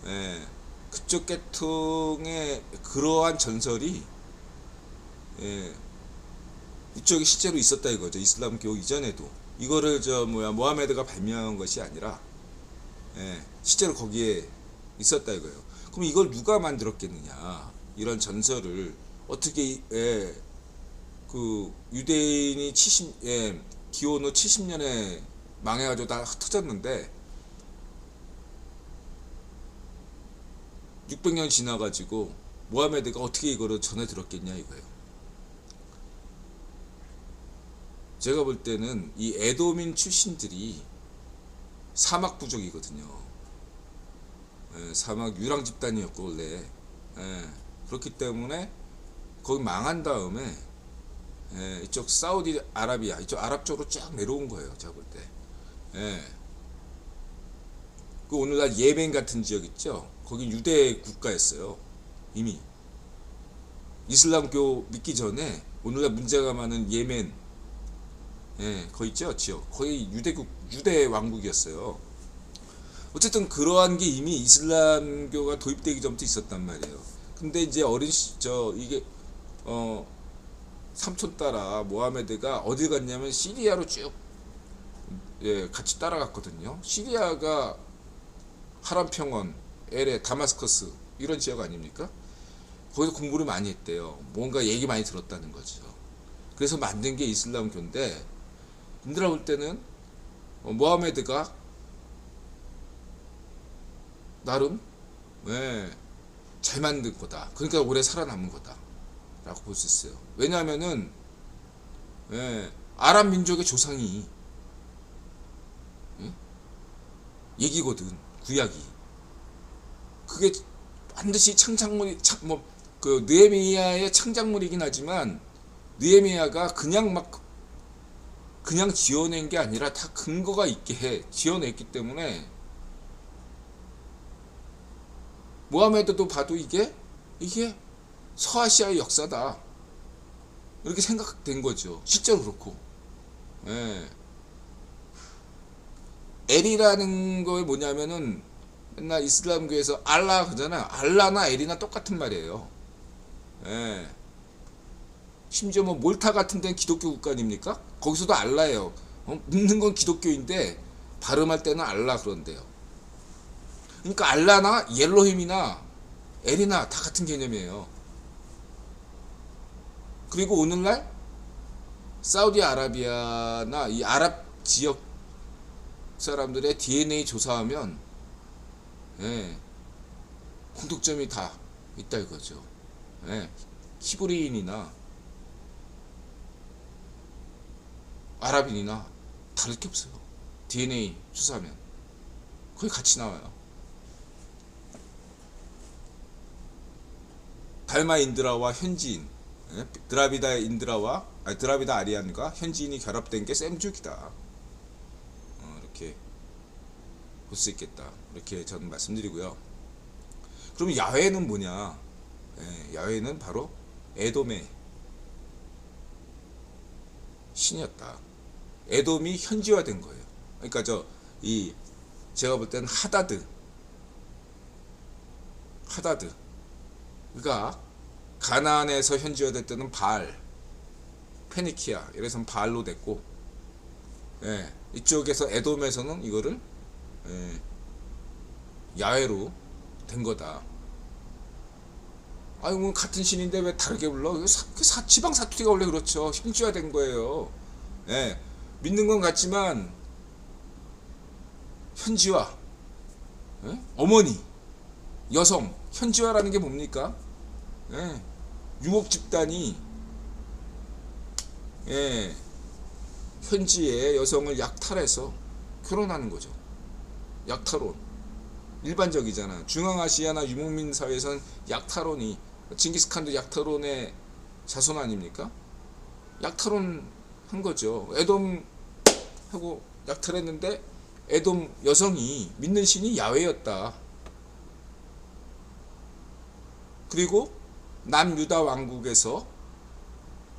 예, 그쪽 계통의 그러한 전설이, 예, 이쪽에 실제로 있었다 이거죠. 이슬람교 이전에도. 이거를 모하메드가 발명한 것이 아니라, 예, 실제로 거기에 있었다 이거예요. 그럼 이걸 누가 만들었겠느냐? 이런 전설을 어떻게, 예, 그 유대인이 기원 후 70년에 망해가지고 다 흩어졌는데 600년 지나가지고 모하메드가 어떻게 이거를 전해 들었겠냐 이거예요. 제가 볼 때는 이 에돔인 출신들이 사막 부족이거든요. 예, 사막 유랑 집단이었고 원래. 예, 그렇기 때문에 거기 망한 다음에 예, 이쪽 사우디 아라비아 이쪽 아랍 쪽으로 쫙 내려온 거예요. 제가 볼 때. 예. 그 오늘날 예멘 같은 지역 있죠. 거기 유대 국가였어요. 이미 이슬람교 믿기 전에 오늘날 문제가 많은 예멘, 예, 거기 있죠 지역. 거의 유대 왕국이었어요. 어쨌든 그러한 게 이미 이슬람교가 도입되기 전부터 있었단 말이에요. 근데 이제 이게 삼촌 따라 모하메드가 어디 갔냐면 시리아로 쭉, 예, 같이 따라갔거든요. 시리아가 하람 평원, 에레, 다마스커스 이런 지역 아닙니까? 거기서 공부를 많이 했대요. 뭔가 얘기 많이 들었다는 거죠. 그래서 만든 게 이슬람교인데, 님들아 볼 때는 모하메드가 나름, 예, 잘 만든 거다. 그러니까 오래 살아남은 거다 라고 볼 수 있어요. 왜냐하면은, 예, 아랍 민족의 조상이, 예? 얘기거든. 구약이. 그게 반드시 창작물이 느헤미야의 창작물이긴 하지만, 느헤미야가 그냥 지어낸 게 아니라 다 근거가 있게 지어냈기 때문에, 모하메드도 봐도 이게 서아시아의 역사다 이렇게 생각된 거죠. 실제로 그렇고. 예. 엘이라는 거에 뭐냐면은 맨날 이슬람교에서 알라 그러잖아. 알라나 엘이나 똑같은 말이에요. 예. 심지어 뭐 몰타 같은 데는 기독교 국가 아닙니까? 거기서도 알라예요. 믿는 건 기독교인데 발음할 때는 알라 그런데요. 그러니까 알라나 옐로힘이나 엘이나 다 같은 개념이에요. 그리고 오늘날 사우디아라비아나 이 아랍 지역 사람들의 DNA 조사하면, 예, 공통점이 다 있다 이거죠. 예, 히브리인이나 아랍인이나 다를 게 없어요. DNA 조사하면 거의 같이 나와요. 달마 인드라와 현지인, 예? 드라비다 아리안과 현지인이 결합된 게 셈죽이다. 이렇게 볼 수 있겠다. 이렇게 저는 말씀드리고요. 그럼 야훼는 뭐냐? 예, 야훼는 바로 에돔의 신이었다. 에돔이 현지화된 거예요. 그러니까 제가 볼 때는 하다드가 가나안에서 현지화될 때는 바알, 페니키아 이래서 바알로 됐고, 예, 이쪽에서 에돔에서는 이거를, 예, 야훼로 된 거다. 아유, 뭐 같은 신인데 왜 다르게 불러? 지방 사투리가 원래 그렇죠. 현지화된 거예요. 예, 믿는 건 같지만 현지화, 예? 어머니, 여성, 현지화라는 게 뭡니까? 예, 유목 집단이, 예, 현지의 여성을 약탈해서 결혼하는 거죠. 약탈혼. 일반적이잖아. 중앙아시아나 유목민 사회에서는 약탈혼이, 징기스칸도 약탈혼의 자손 아닙니까? 약탈혼 한 거죠. 에돔하고 약탈했는데 에돔 여성이 믿는 신이 야훼였다. 그리고 남유다 왕국에서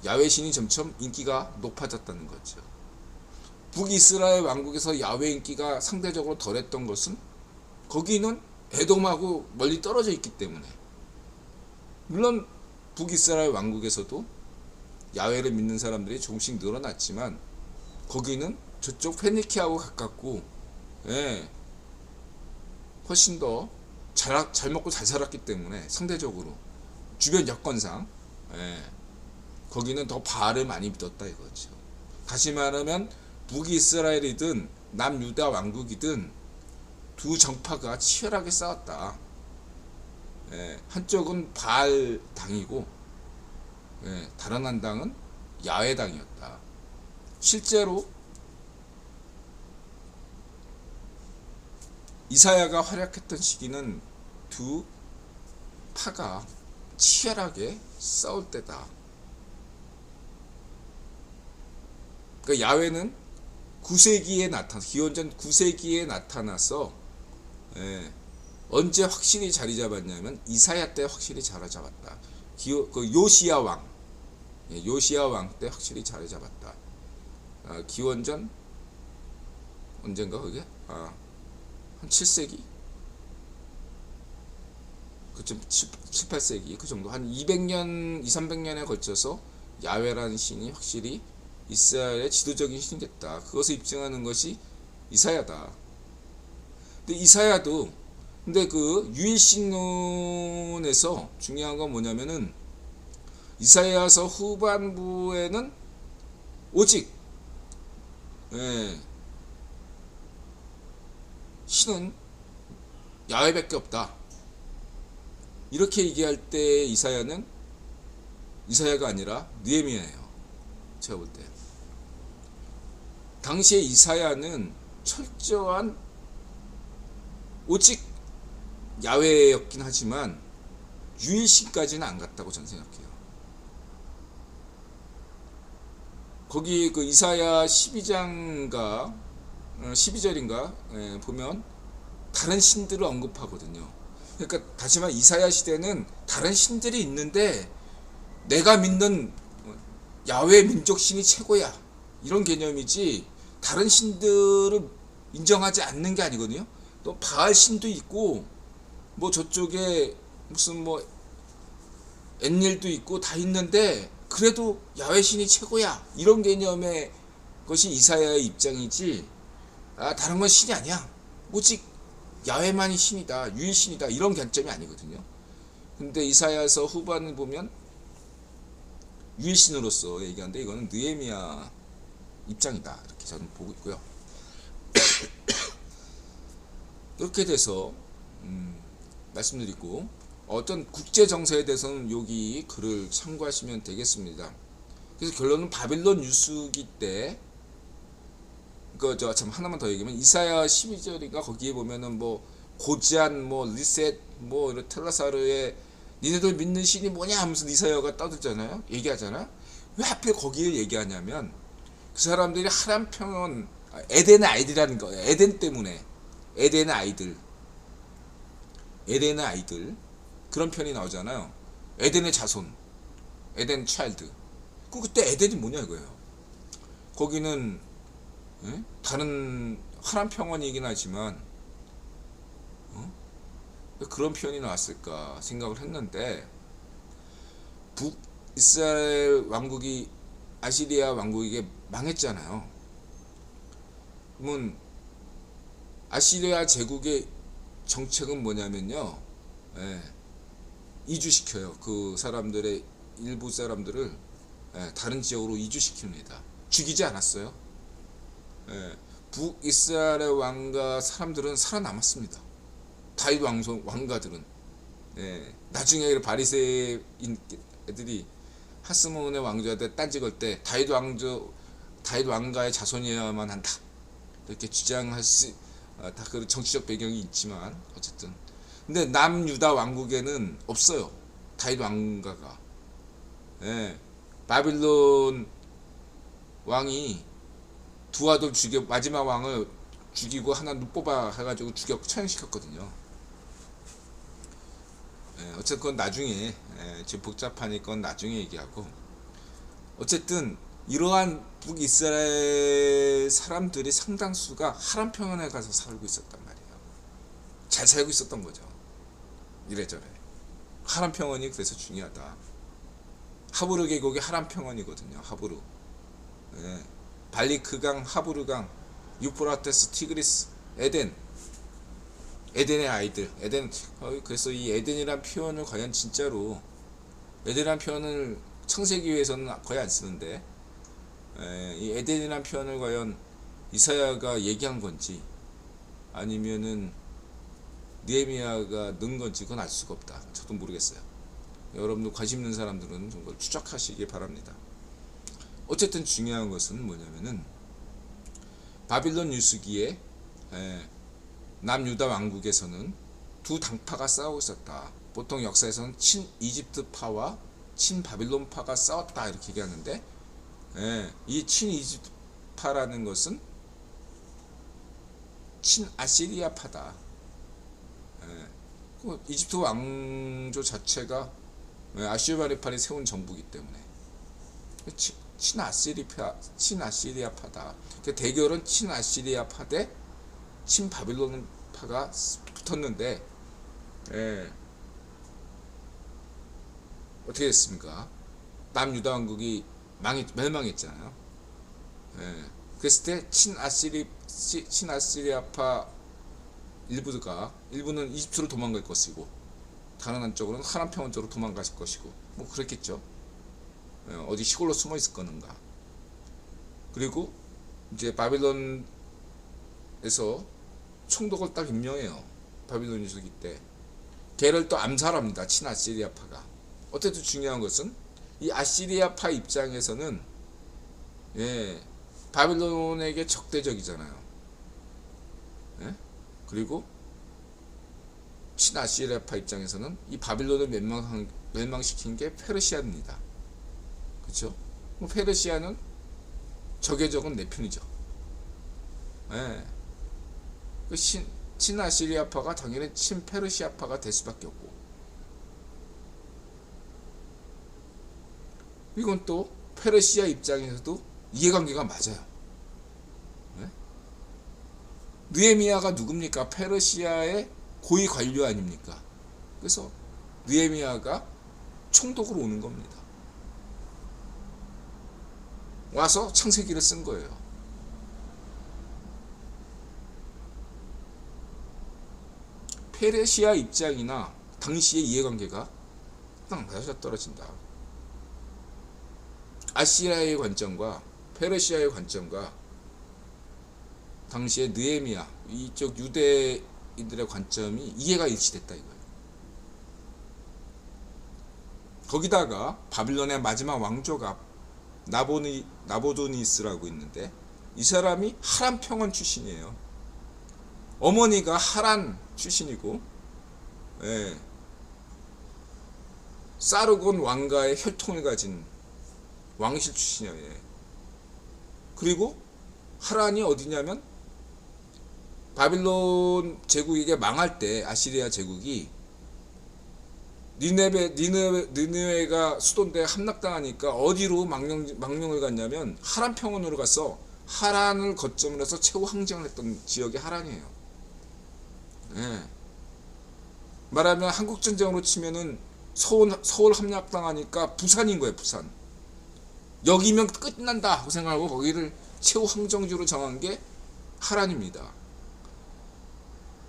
야훼 신이 점점 인기가 높아졌다는 거죠. 북이스라엘 왕국에서 야훼 인기가 상대적으로 덜했던 것은 거기는 에돔하고 멀리 떨어져 있기 때문에, 물론 북이스라엘 왕국에서도 야훼를 믿는 사람들이 조금씩 늘어났지만 거기는 저쪽 페니키아하고 가깝고, 예, 훨씬 더 잘 먹고 잘 살았기 때문에 상대적으로 주변 여건상, 예, 거기는 더 바알을 많이 믿었다 이거죠. 다시 말하면 북이스라엘이든 남유다 왕국이든 두 정파가 치열하게 싸웠다. 한쪽은 바알 당이고 다른 한 당은 야훼 당이었다. 실제로 이사야가 활약했던 시기는 두 파가 치열하게 싸울 때다. 그러니까 야훼는 9세기에 기원전 9세기에 나타나서 언제 확실히 자리 잡았냐면 이사야 때 확실히 자리 잡았다. 그 요시야 왕 때 확실히 자리 잡았다. 기원전 언젠가 그게 한 7세기 그쯤 7, 8세기 그 정도 한 200년 300년에 걸쳐서 야훼라는 신이 확실히 이스라엘의 지도적인 신이 됐다. 그것을 입증하는 것이 이사야다. 근데 이사야도 그 유일신론에서 중요한 건 뭐냐면은 이사야서 후반부에는 오직 신은 야훼밖에 없다. 이렇게 얘기할 때 이사야가 아니라 느헤미야예요. 제가 볼 때. 당시에 이사야는 철저한 오직 야훼였긴 하지만 유일신까지는 안 갔다고 저는 생각해요. 거기 그 이사야 12장가 12절인가 보면 다른 신들을 언급하거든요. 그러니까 다시 말해 이사야 시대는 다른 신들이 있는데 내가 믿는 야훼 민족신이 최고야 이런 개념이지 다른 신들을 인정하지 않는 게 아니거든요. 또 바알 신도 있고 뭐 저쪽에 무슨 뭐 엔릴도 있고 다 있는데 그래도 야훼 신이 최고야 이런 개념의 것이 이사야의 입장이지 다른 건 신이 아니야 오직 야훼만이 신이다 유일신이다 이런 관점이 아니거든요. 근데 이사야서 후반을 보면 유일신으로서 얘기하는데 이거는 느헤미야 입장이다 이렇게 저는 보고 있고요. 이렇게 돼서 말씀드리고 어떤 국제 정세에 대해서는 여기 글을 참고하시면 되겠습니다. 그래서 결론은 바빌론 유수기 때 저 참 하나만 더 얘기하면 이사야 12절인가 거기에 보면은 뭐 고지안 뭐 리셋 뭐 텔라사르의 니네들 믿는 신이 뭐냐 하면서 이사야가 떠들잖아요. 얘기하잖아요. 왜 하필 거기를 얘기하냐면 그 사람들이 하람 평원 에덴의 아이들이라는 거예요. 에덴 때문에 에덴의 아이들 그런 편이 나오잖아요. 에덴의 자손 에덴 차일드 그때 에덴이 뭐냐 이거예요. 거기는 다른 하람 평원이긴 하지만 왜 그런 표현이 나왔을까 생각을 했는데 북이스라엘 왕국이 아시리아 왕국에게 망했잖아요. 그러면 아시리아 제국의 정책은 뭐냐면요, 이주시켜요. 그 사람들의 일부 사람들을 다른 지역으로 이주시킵니다. 죽이지 않았어요. 북이스라엘 왕가 사람들은 살아남았습니다. 다윗 왕가들은 나중에 바리새인 애들이 하스몬의 왕조한테 딴지 걸 때 다윗 왕가의 자손이어야만 한다 이렇게 주장할 다 그 정치적 배경이 있지만 어쨌든 근데 남유다 왕국에는 없어요. 다윗 왕가가 바빌론 왕이 두 아들 마지막 왕을 죽이고 하나 뽑아 해가지고 처형시켰거든요. 어쨌든 그건 나중에 지금 복잡하니까 그건 나중에 얘기하고 어쨌든 이러한 북이스라엘 사람들이 상당수가 하람 평원에 가서 살고 있었단 말이에요. 잘 살고 있었던 거죠. 이래저래 하람 평원이 그래서 중요하다. 하브르 계곡이 하람 평원이거든요. 하브르 발리크강, 하브르강, 유프라테스, 티그리스, 에덴의 아이들, 그래서 이 에덴이란 표현을 과연 진짜로 에덴이란 표현을 창세기에서는 거의 안 쓰는데 이 에덴이란 표현을 과연 이사야가 얘기한 건지 아니면은 느헤미야가 넣은 건지 그건 알 수가 없다. 저도 모르겠어요. 여러분들 관심 있는 사람들은 좀 그걸 추적하시기 바랍니다. 어쨌든 중요한 것은 뭐냐면은 바빌론 유수기에 남유다 왕국에서는 두 당파가 싸우고 있었다. 보통 역사에서는 친이집트파와 친바빌론파가 싸웠다 이렇게 얘기하는데, 이 친이집트파라는 것은 친아시리아파다. 이집트 왕조 자체가 아슈르바니판이 세운 정부이기 때문에 친아시리아파다. 대결은 친아시리아파 대 친바빌론파가 붙었는데, 어떻게 됐습니까? 남유다 왕국이 멸망했잖아요. 그랬을 때 친아시리아파 일부는 이집트로 도망갈 것이고 다른 한쪽으로는 하란평원 쪽으로 도망가실 것이고 뭐 그랬겠죠. 어디 시골로 숨어 있을 거는가. 그리고 이제 바빌론에서 총독을 딱 임명해요. 바빌론 유수기 때 걔를 또 암살합니다. 친아시리아파가. 어쨌든 중요한 것은 이 아시리아파 입장에서는 바빌론에게 적대적이잖아요. 그리고 친아시리아파 입장에서는 이 바빌론을 멸망시킨 게 페르시아입니다. 그렇죠? 페르시아는 적의 적은 내 편이죠. 친아시리아파가 당연히 친페르시아파가 될 수밖에 없고, 이건 또 페르시아 입장에서도 이해관계가 맞아요. 느헤미야가 누굽니까? 페르시아의 고위 관료 아닙니까? 그래서 느헤미야가 총독으로 오는 겁니다. 와서 창세기를 쓴 거예요. 페르시아 입장이나 당시의 이해관계가 딱 맞아떨어진다. 아시리아의 관점과 페르시아의 관점과 당시의 느헤미야 이쪽 유대인들의 관점이 이해가 일치됐다 이거예요. 거기다가 바빌론의 마지막 왕조가 나보도니스라고 있는데, 이 사람이 하란 평원 출신이에요. 어머니가 하란 출신이고, 사르곤 왕가의 혈통을 가진 왕실 출신이에요. 그리고 하란이 어디냐면 바빌론 제국에게 망할 때 아시리아 제국이 니느웨가 수도인데 함락당하니까 어디로 망명을 갔냐면 하란 평원으로 가서 하란을 거점으로 해서 최후 항쟁을 했던 지역이 하란이에요. 말하면 한국전쟁으로 치면은 서울 함락당하니까 부산인 거예요. 부산. 여기면 끝난다 하고 생각하고 거기를 최후 항쟁지로 정한 게 하란입니다.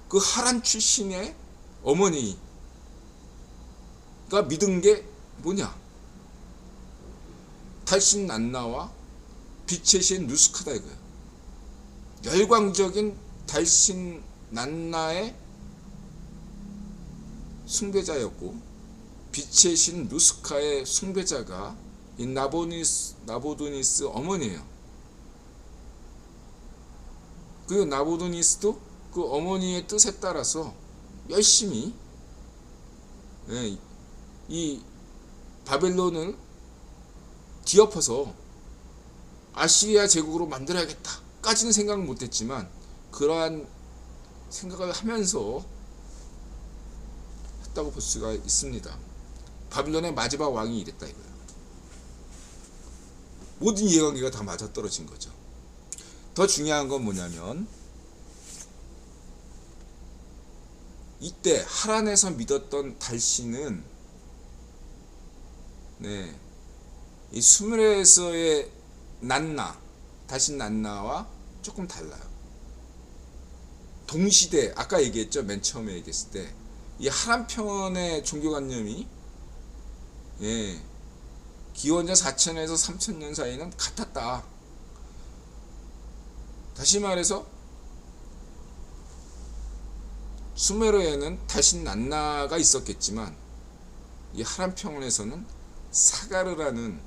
그 하란 출신의 어머니가 믿은 게 뭐냐? 달신 난나와 빛의 신 누스카다 이거예요. 열광적인 달신 난나의 숭배자였고, 빛의 신 누스카의 숭배자가 이 나보도니스 어머니예요. 그리고 나보도니스도 그 어머니의 뜻에 따라서 열심히 이 바벨론을 뒤엎어서 아시리아 제국으로 만들어야겠다 까지는 생각은 못했지만 그러한 생각을 하면서 했다고 볼 수가 있습니다. 바빌론의 마지막 왕이 이랬다 이거예요. 모든 이해관계가 다 맞아떨어진 거죠. 더 중요한 건 뭐냐면 이때 하란에서 믿었던 달신은 이 수메르에서의 달신 난나와 조금 달라요. 동시대, 아까 얘기했죠. 맨 처음에 얘기했을 때 이 하란평원의 종교관념이 기원전 4000에서 3000년 사이는 같았다. 다시 말해서 수메르에는 다신 난나가 있었겠지만 이 하란평원에서는 사가르라는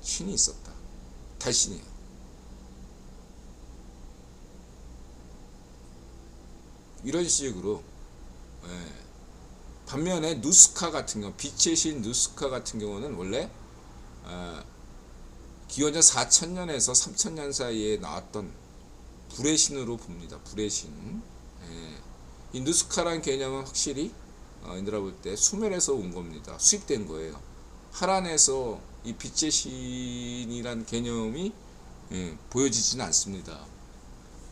신이 있었다. 달신이에요. 이런 식으로. 예. 반면에 누스카 같은 경우, 빛의 신 누스카 같은 경우는 원래 기원전 4000년에서 3000년 사이에 나왔던 불의 신으로 봅니다. 불의 신. 예. 이 누스카라는 개념은 확실히 인들아 볼 때 수멜에서 온 겁니다. 수입된 거예요. 하란에서 이 빛의 신이란 개념이 보여지지는 않습니다.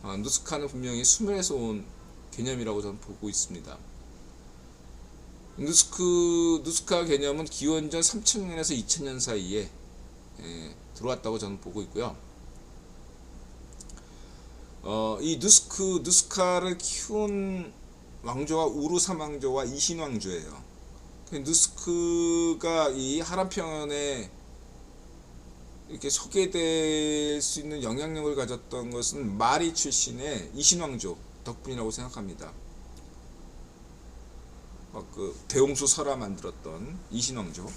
누스카는 분명히 수멜에서 온 개념이라고 저는 보고 있습니다. 누스카 개념은 기원전 3000년에서 2000년 사이에 들어왔다고 저는 보고 있고요. 이 누스카를 키운 왕조가 우르삼 왕조와 이신 왕조예요. 누스크가 이 하란평원에 이렇게 소개될 수 있는 영향력을 가졌던 것은 마리 출신의 이신 왕조 덕분이라고 생각합니다. 그 대홍수 설화 만들었던 이신 왕조,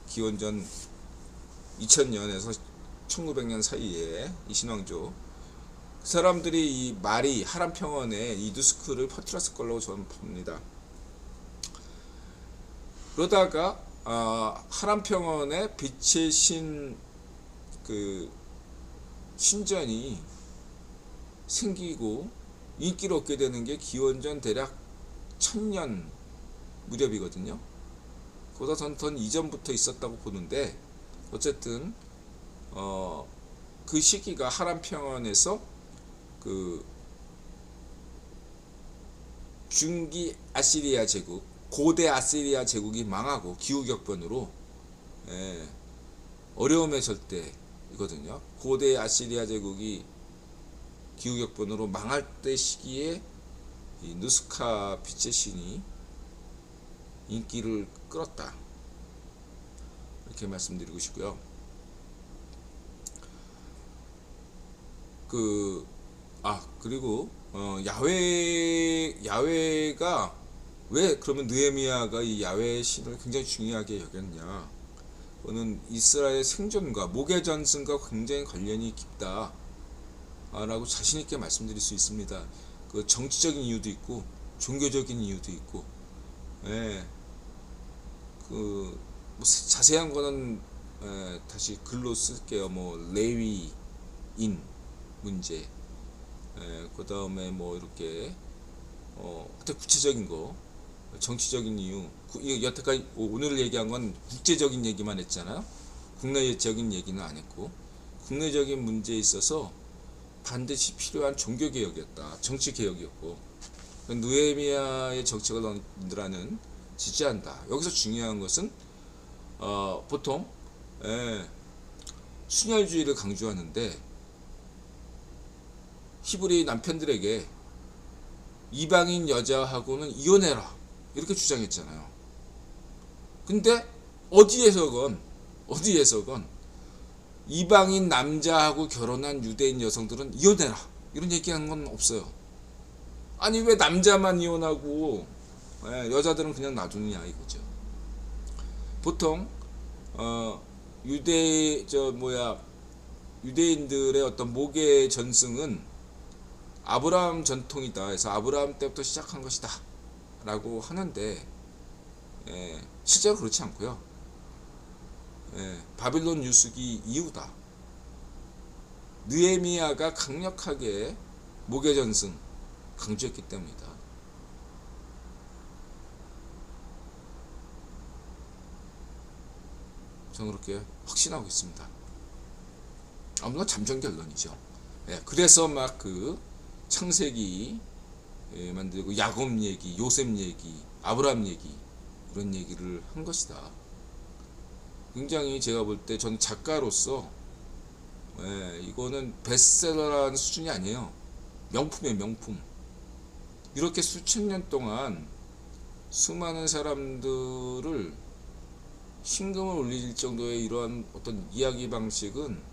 기원전 2000년에서 1900년 사이에 이신 왕조, 그 사람들이 이 마리 하란평원에 이 누스크를 퍼뜨렸을 걸로 저는 봅니다. 그러다가 하란평원에 빛의 신 그 신전이 생기고 인기를 얻게 되는 게 기원전 대략 1000년 무렵이거든요. 그보다 더 이전부터 있었다고 보는데, 어쨌든 그 시기가 하란평원에서 그 중기 아시리아 제국, 고대 아시리아 제국이 망하고 기후격변으로 어려움의 절대이거든요. 고대 아시리아 제국이 기후격변으로 망할 때 시기에 이 누스카 빛의 신이 인기를 끌었다, 이렇게 말씀드리고 싶고요. 그리고 야훼가 왜 그러면 느헤미야가 이 야훼 신을 굉장히 중요하게 여겼냐? 그거는 이스라엘 생존과 목의 전승과 굉장히 관련이 깊다라고 자신 있게 말씀드릴 수 있습니다. 그 정치적인 이유도 있고 종교적인 이유도 있고, 뭐 자세한 거는 다시 글로 쓸게요. 뭐 레위인 문제, 그 다음에 뭐 이렇게 구체적인 거, 정치적인 이유, 여태까지 오늘 얘기한 건 국제적인 얘기만 했잖아요. 국내적인 얘기는 안 했고, 국내적인 문제에 있어서 반드시 필요한 종교개혁이었다, 정치개혁이었고, 느헤미야의 정책을 너희들은 지지한다. 여기서 중요한 것은 보통 순혈주의를 강조하는데, 히브리 남편들에게 이방인 여자하고는 이혼해라, 이렇게 주장했잖아요. 근데 어디에서건 이방인 남자하고 결혼한 유대인 여성들은 이혼해라, 이런 얘기한 건 없어요. 아니 왜 남자만 이혼하고 여자들은 그냥 놔두느냐 이거죠. 보통 유대인들의 어떤 목의 전승은 아브라함 전통이다 해서 아브라함 때부터 시작한 것이다 라고 하는데, 실제로 그렇지 않고요. 바빌론 유수기 이후다. 느헤미야가 강력하게 목의 전승 강조했기 때문이다. 저는 그렇게 확신하고 있습니다. 물론 잠정 결론이죠. 그래서 막 그 창세기 만들고 야곱 얘기, 요셉 얘기, 아브라함 얘기, 이런 얘기를 한 것이다. 굉장히 제가 볼 때 전 작가로서 이거는 베스트셀러라는 수준이 아니에요. 명품이에요, 명품. 이렇게 수천 년 동안 수많은 사람들을 심금을 울릴 정도의 이러한 어떤 이야기 방식은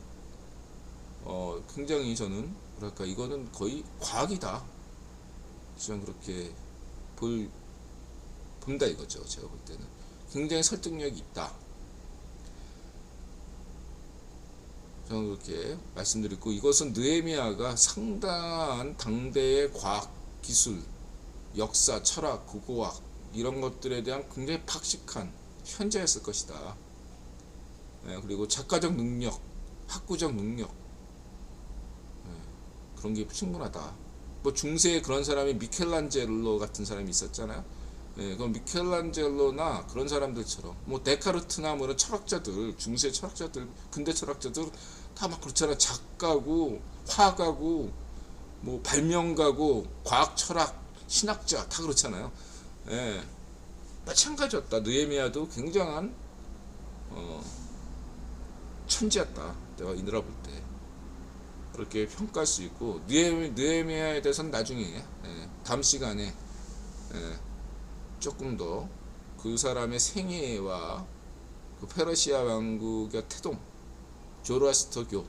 굉장히 저는 뭐랄까 이거는 거의 과학이다. 저는 그렇게 본다 이거죠. 제가 볼 때는 굉장히 설득력이 있다. 저는 그렇게 말씀드리고, 이것은 느헤미야가 상당한 당대의 과학, 기술, 역사, 철학, 국어학 이런 것들에 대한 굉장히 박식한 현자였을 것이다. 그리고 작가적 능력, 학구적 능력, 그런 게 충분하다. 뭐 중세에 그런 사람이 미켈란젤로 같은 사람이 있었잖아요. 그럼 미켈란젤로나 그런 사람들처럼, 뭐 데카르트나 뭐 이런 철학자들, 중세 철학자들, 근대 철학자들 다 막 그렇잖아요. 작가고 화가고 뭐 발명가고 과학, 철학, 신학자 다 그렇잖아요. 마찬가지였다. 느헤미야도 굉장한 천재였다. 내가 이느라 볼 때 그렇게 평가할 수 있고, 느헤미야에 대해서는 나중에 다음 시간에 조금 더 그 사람의 생애와 그 페르시아 왕국의 태동, 조로아스터교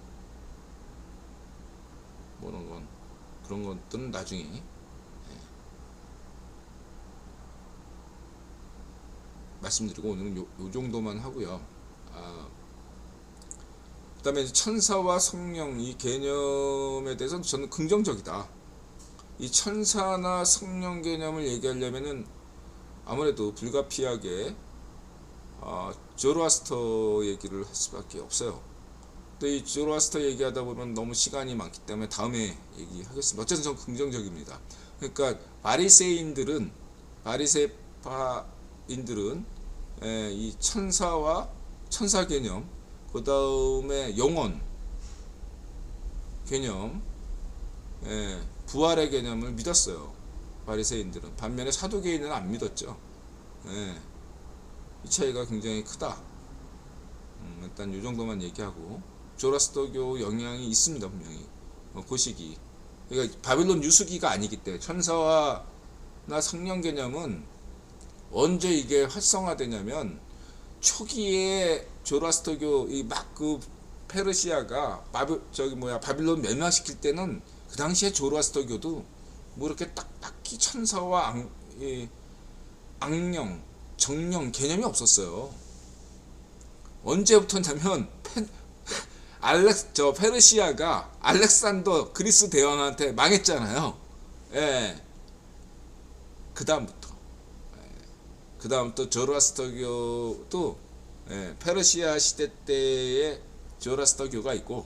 뭐 그런 것들은 나중에 말씀드리고, 오늘은 요 정도만 하고요. 그 다음에 천사와 성령 이 개념에 대해서는 저는 긍정적이다. 이 천사나 성령 개념을 얘기하려면은 아무래도 불가피하게 조로아스터 얘기를 할 수밖에 없어요. 근데 이 조로아스터 얘기하다 보면 너무 시간이 많기 때문에 다음에 얘기하겠습니다. 어쨌든 저는 긍정적입니다. 그러니까 바리새파인들은 이 천사와 천사 개념, 그 다음에 영원 개념, 부활의 개념을 믿었어요. 바리새인들은. 반면에 사두개인은 안 믿었죠. 이 차이가 굉장히 크다. 일단 이 정도만 얘기하고, 조라스터교 영향이 있습니다, 분명히. 그 시기. 그러니까 바빌론 유수기가 아니기 때문에, 천사와 성령 개념은 언제 이게 활성화되냐면, 초기에 조라스터교 그 페르시아가 바빌론 멸망시킬 때는 그 당시에 조라스터교도 뭐 이렇게 딱히 천사와 악령, 정령 개념이 없었어요. 언제부터냐면 페르시아가 알렉산더 그리스 대왕한테 망했잖아요. 그 다음부터 조로아스터교도 페르시아 시대 때의 조로아스터교가 있고,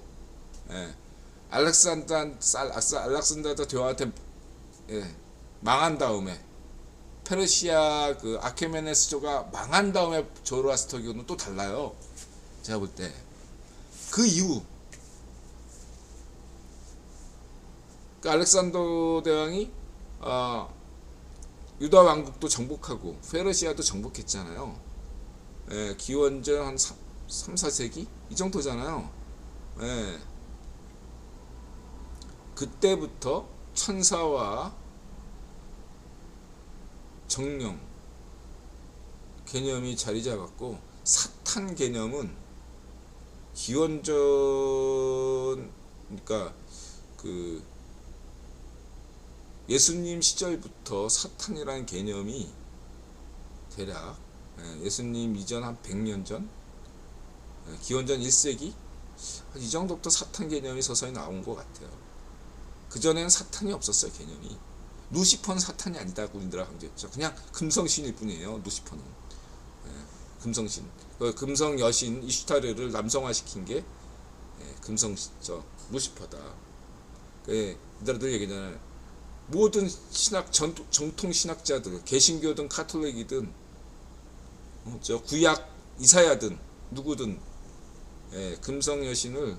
알렉산더 대왕한테 망한 다음에, 페르시아 그 아케메네스조가 망한 다음에 조로아스터교는 또 달라요. 제가 볼 때 그 이후 그 알렉산더 대왕이 유다 왕국도 정복하고 페르시아도 정복했잖아요. 기원전 한 3, 4세기 이 정도잖아요. 그때부터 천사와 정령 개념이 자리 잡았고, 사탄 개념은 기원전, 그러니까 그 예수님 시절부터 사탄이라는 개념이 대략 예수님 이전 한 100년 전, 기원전 1세기 이 정도부터 사탄 개념이 서서히 나온 것 같아요. 그전에는 사탄이 없었어요. 개념이. 루시퍼는 사탄이 아니다고 인들아 강조했죠. 그냥 금성신일 뿐이에요. 루시퍼는. 금성신. 금성 여신 이슈타르를 남성화시킨 게 루시퍼다. 이들들 얘기잖아요. 모든 정통 신학자들, 개신교든 카톨릭이든 구약 이사야든 누구든 금성 여신을,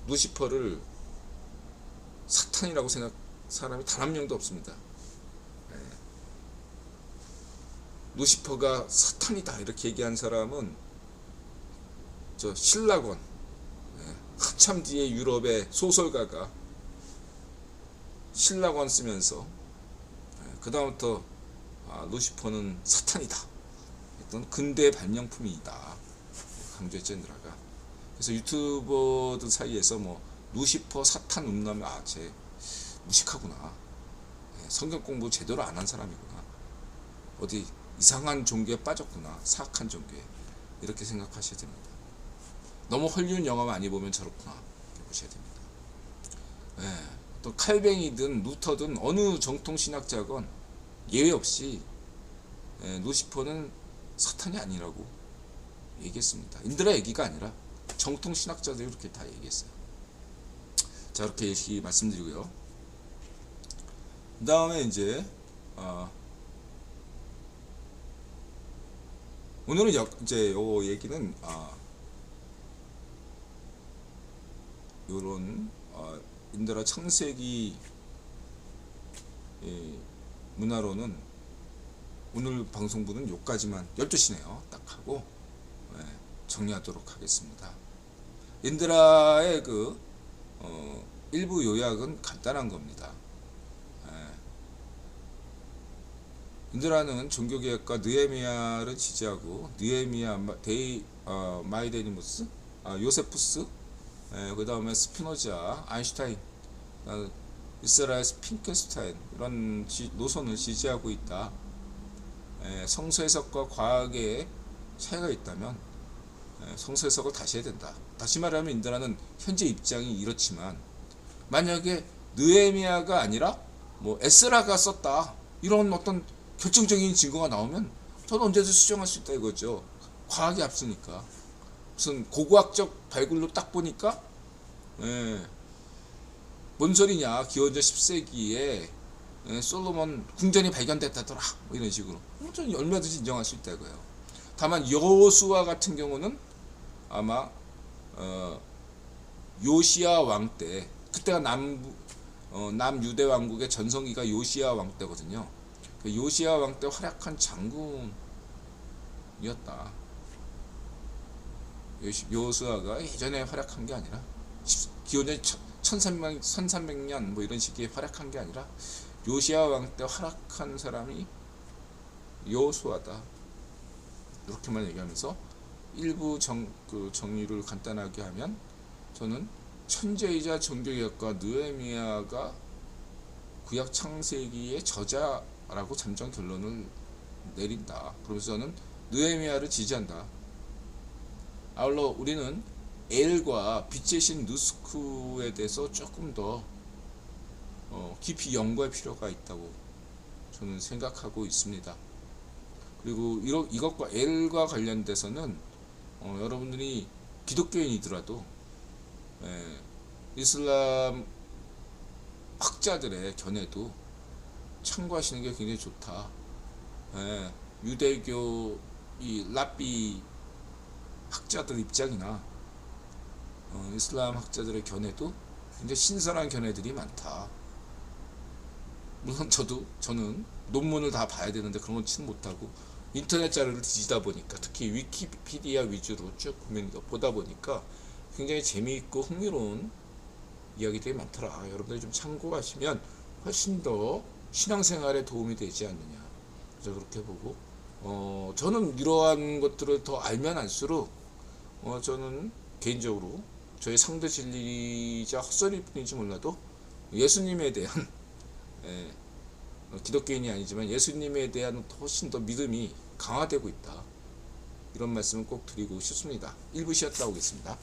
루시퍼를 사탄이라고 생각 사람이 단 한 명도 없습니다. 루시퍼가 사탄이다 이렇게 얘기한 사람은 신라권, 한참 뒤에 유럽의 소설가가 신라권 쓰면서 그 다음부터 루시퍼는 사탄이다 했던 근대 발명품이다 강조했죠. 인드라가. 그래서 유튜버들 사이에서 뭐 루시퍼 사탄 음란물, 쟤 무식하구나. 성경 공부 제대로 안 한 사람이구나. 어디 이상한 종교에 빠졌구나. 사악한 종교에. 이렇게 생각하셔야 됩니다. 너무 헐리우드 영화 많이 보면 저렇구나. 이렇게 보셔야 됩니다. 또 칼뱅이든 루터든 어느 정통 신학자건 예외 없이 루시퍼는 사탄이 아니라고 얘기했습니다. 인드라 얘기가 아니라 정통 신학자들이 이렇게 다 얘기했어요. 자, 이렇게 말씀드리고요. 그 다음에 이제 오늘은 이제 요 얘기는 요런 인드라 창세기 문화로는 오늘 방송분은 요까지만 12시네요. 딱 하고 정리하도록 하겠습니다. 인드라의 그 일부 요약은 간단한 겁니다. 인드라는 종교개혁가 느헤미야를 지지하고 느헤미야 마이데니무스, 요세푸스, 그 다음에 스피노자, 아인슈타인, 이스라엘 핑크스타인 이런 노선을 지지하고 있다. 성서 해석과 과학의 차이가 있다면 성서 해석을 다시 해야 된다. 다시 말하면 인드라는 현재 입장이 이렇지만 만약에 느헤미야가 아니라 뭐 에스라가 썼다 이런 어떤 결정적인 증거가 나오면 저는 언제든지 수정할 수 있다 이거죠. 과학이 앞서니까. 무슨 고고학적 발굴로 딱 보니까 뭔 소리냐, 기원전 10세기에 솔로몬 궁전이 발견됐다더라 뭐 이런 식으로 저는 얼마든지 인정할 수 있다 이거예요. 다만 여호수아 같은 경우는 아마 요시야 왕 때, 그때가 남유대 왕국의 전성기가 요시야 왕 때거든요. 그 요시야 왕 때 활약한 장군이었다. 여호수아가 예전에 활약한 게 아니라 기원전 1300년 뭐 이런 시기에 활약한 게 아니라 요시야 왕 때 활약한 사람이 여호수아다. 이렇게만 얘기하면서 일부 정리를 간단하게 하면 저는 천재이자 종교개혁가 느헤미야가 구약 창세기의 저자라고 잠정 결론을 내린다. 그러면서 저는 느헤미야를 지지한다. 아울러 우리는 엘과 빛의 신 누스크에 대해서 조금 더 깊이 연구할 필요가 있다고 저는 생각하고 있습니다. 그리고 이것과 엘과 관련돼서는 여러분들이 기독교인이더라도 이슬람 학자들의 견해도 참고하시는 게 굉장히 좋다. 유대교 이 랍비 학자들 입장이나 이슬람 학자들의 견해도 굉장히 신선한 견해들이 많다. 물론 저는 논문을 다 봐야 되는데 그런 건 치는 못하고 인터넷 자료를 뒤지다 보니까, 특히 위키피디아 위주로 쭉 보다 보니까 굉장히 재미있고 흥미로운 이야기들이 많더라. 여러분들이 좀 참고하시면 훨씬 더 신앙생활에 도움이 되지 않느냐. 그래서 그렇게 보고 저는 이러한 것들을 더 알면 알수록 저는 개인적으로 저의 상대 진리자 헛소리일 뿐인지 몰라도 예수님에 대한 기독교인이 아니지만 예수님에 대한 훨씬 더 믿음이 강화되고 있다. 이런 말씀을 꼭 드리고 싶습니다. 1부 쉬었다 오겠습니다.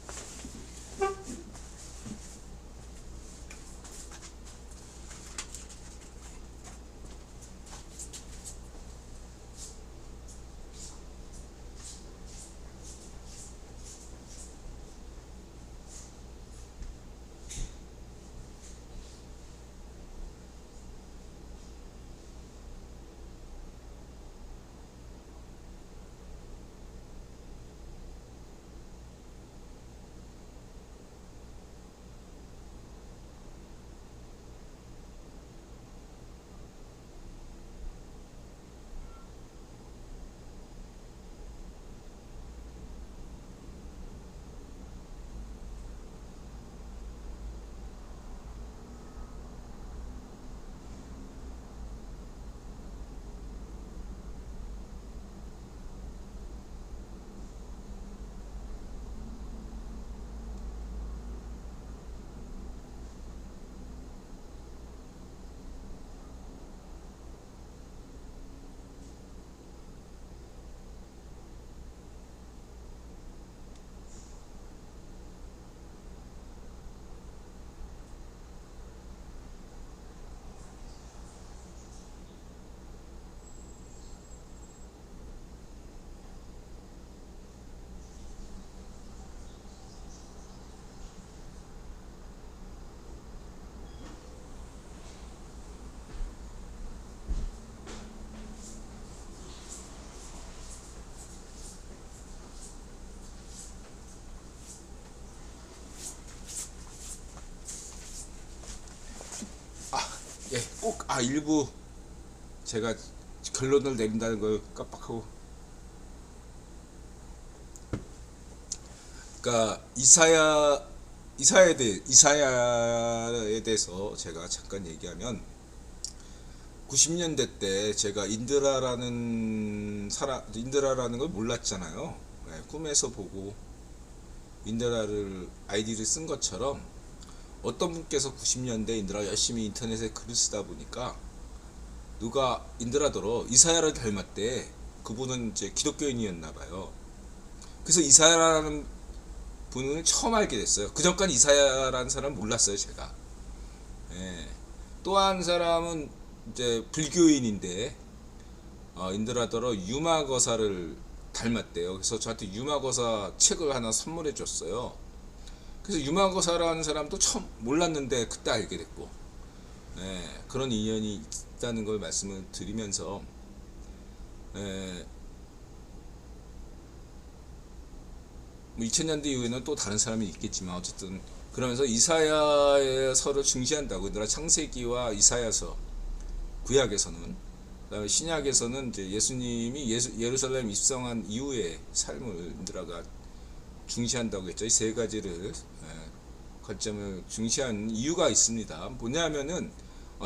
예, 꼭 일부 제가 결론을 내린다는 걸 깜빡하고, 그러니까 이사야에 대해서 제가 잠깐 얘기하면, 90년대 때 제가 인드라라는 걸 몰랐잖아요. 네, 꿈에서 보고 인드라를 아이디를 쓴 것처럼, 어떤 분께서 90년대 인드라 열심히 인터넷에 글을 쓰다 보니까 누가 인드라더러 이사야를 닮았대. 그분은 이제 기독교인이었나 봐요. 그래서 이사야라는 분을 처음 알게 됐어요. 그 전까지 이사야라는 사람 몰랐어요, 제가. 예. 또 한 사람은 이제 불교인인데, 인드라더러 유마거사를 닮았대요. 그래서 저한테 유마거사 책을 하나 선물해 줬어요. 그래서 유마거사라는 사람도 처음 몰랐는데 그때 알게 됐고, 예, 그런 인연이 있다는 걸 말씀을 드리면서, 예, 뭐 2000년대 이후에는 또 다른 사람이 있겠지만, 어쨌든 그러면서 이사야서를 중시한다고. 그러나 창세기와 이사야서, 구약에서는, 그다음에 신약에서는 이제 예수님이 예루살렘 입성한 이후의 삶을 인드라가 중시한다고 했죠. 이 세 가지를 관점을 중시한 이유가 있습니다. 뭐냐면은,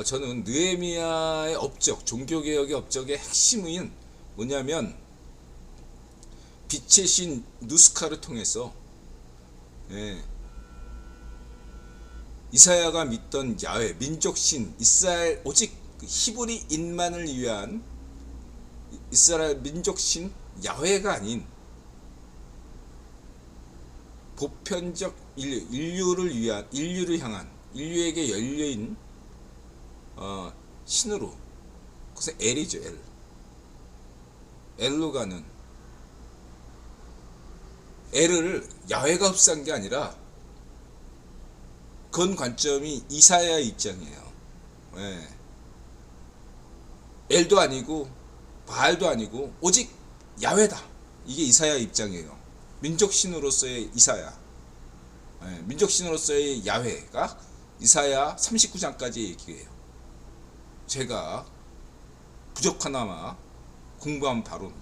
저는 느헤미야의 업적, 종교개혁의 업적의 핵심은 뭐냐면, 빛의 신 누스카를 통해서, 이사야가 믿던 야훼, 민족신, 이스라엘, 오직 히브리인만을 위한 이스라엘 민족신 야훼가 아닌 보편적 인류를 향한, 인류에게 열려인 신으로, 그래서 엘이죠. 엘로 가는, 엘을 야훼가 흡수한 게 아니라, 그건 관점이 이사야의 입장이에요. 예. 엘도 아니고 바알도 아니고 오직 야훼다. 이게 이사야의 입장이에요. 민족신으로서의 이사야, 민족신으로서의 야훼가 이사야 39장까지 얘기해요. 제가 부족하나마 공부한 바로는.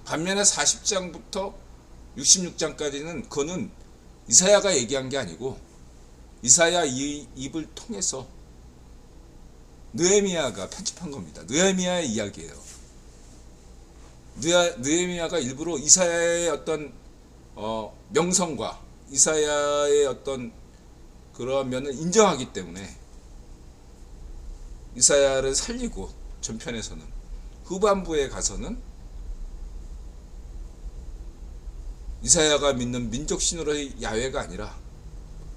반면에 40장부터 66장까지는 그거는 이사야가 얘기한 게 아니고 이사야 입을 통해서 느헤미야가 편집한 겁니다. 느헤미야의 이야기예요. 느헤미야가 일부러 이사야의 어떤 명성과 이사야의 어떤 그런 면을 인정하기 때문에 이사야를 살리고, 전편에서는, 후반부에 가서는 이사야가 믿는 민족신으로의 야훼가 아니라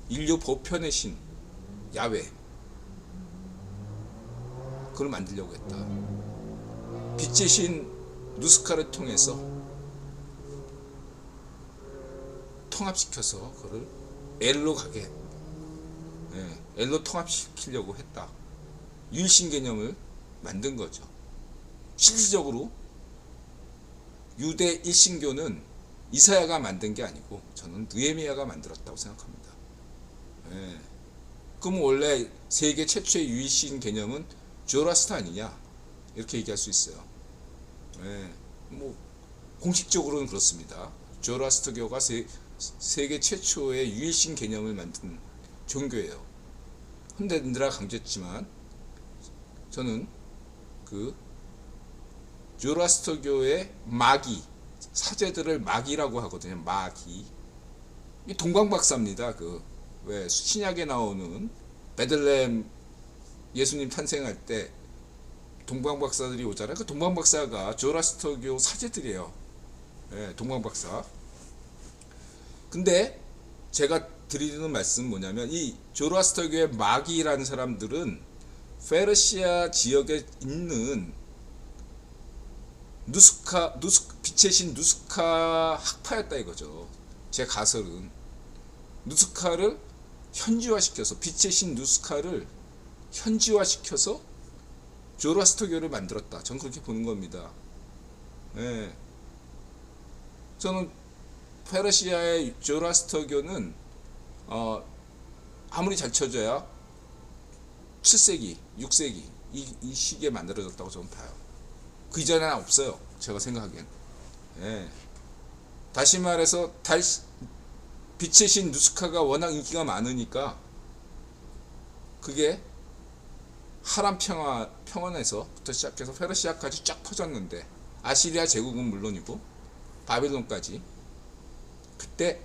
인류 보편의 신 야훼, 그걸 만들려고 했다. 빛의 신 누스카를 통해서 통합시켜서 그를 엘로 가게, 엘로 통합시키려고 했다. 유일신 개념을 만든 거죠. 실질적으로 유대 일신교는 이사야가 만든 게 아니고 저는 느헤미야가 만들었다고 생각합니다. 그럼 원래 세계 최초의 유일신 개념은 조라스터 아니냐, 이렇게 얘기할 수 있어요. 뭐 공식적으로는 그렇습니다. 조라스터교가 세계 최초의 유일신 개념을 만든 종교예요. 현대인들아 강조했지만 저는 그 조라스터교의 마귀, 사제들을 마귀라고 하거든요. 마귀. 이 동방박사입니다. 왜 신약에 나오는 베들레헴 예수님 탄생할 때 동방박사들이 오잖아요. 그 동방박사가 조라스터교 사제들이에요. 동방박사. 근데 제가 드리는 말씀은 뭐냐면, 이 조라스터교의 마귀라는 사람들은 페르시아 지역에 있는 빛의 신 누스카 학파였다 이거죠. 제 가설은 누스카를 현지화시켜서, 빛의 신 누스카를 현지화시켜서 조라스터교를 만들었다. 전 그렇게 보는 겁니다. 저는 페르시아의 조라스터교는 아무리 잘 쳐줘야 7세기, 6세기 이 시기에 만들어졌다고 저는 봐요. 그 이전에는 없어요. 제가 생각하기엔. 예. 다시 말해서 빛의 신 누스카가 워낙 인기가 많으니까 그게 하람 평원에서부터 시작해서 페르시아까지 쫙 퍼졌는데, 아시리아 제국은 물론이고 바빌론까지, 그때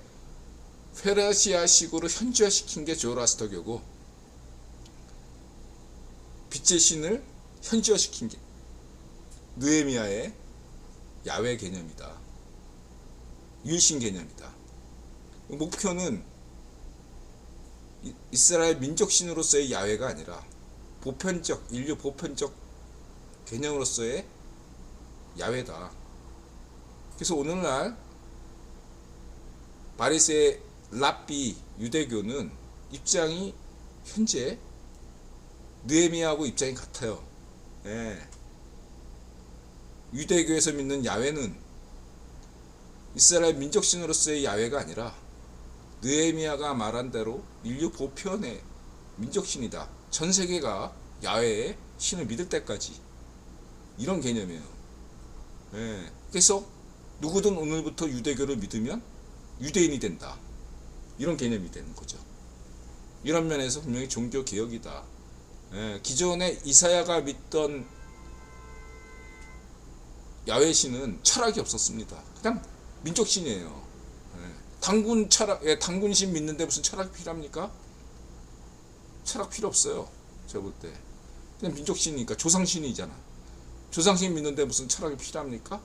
페르시아식으로 현지화시킨 게 조로아스터교고, 빛의 신을 현지화시킨 게 느헤미야의 야훼 개념이다. 유일신 개념이다. 목표는 이스라엘 민족신으로서의 야훼가 아니라 인류 보편적 개념으로서의 야훼다. 그래서 오늘날 바리새 랍비 유대교는 입장이 현재 느헤미야하고 입장이 같아요. 예. 유대교에서 믿는 야훼는 이스라엘 민족신으로서의 야훼가 아니라 느헤미야가 말한 대로 인류 보편의 민족신이다. 전 세계가 야훼의 신을 믿을 때까지, 이런 개념이에요. 예. 그래서 누구든 오늘부터 유대교를 믿으면 유대인이 된다. 이런 개념이 되는 거죠. 이런 면에서 분명히 종교 개혁이다. 예. 기존에 이사야가 믿던 야훼 신은 철학이 없었습니다. 그냥 민족신이에요. 예. 당군신 믿는데 무슨 철학이 필요합니까? 철학 필요 없어요. 제가 볼 때 그냥 민족신이니까, 조상신이잖아. 조상신 믿는데 무슨 철학이 필요합니까?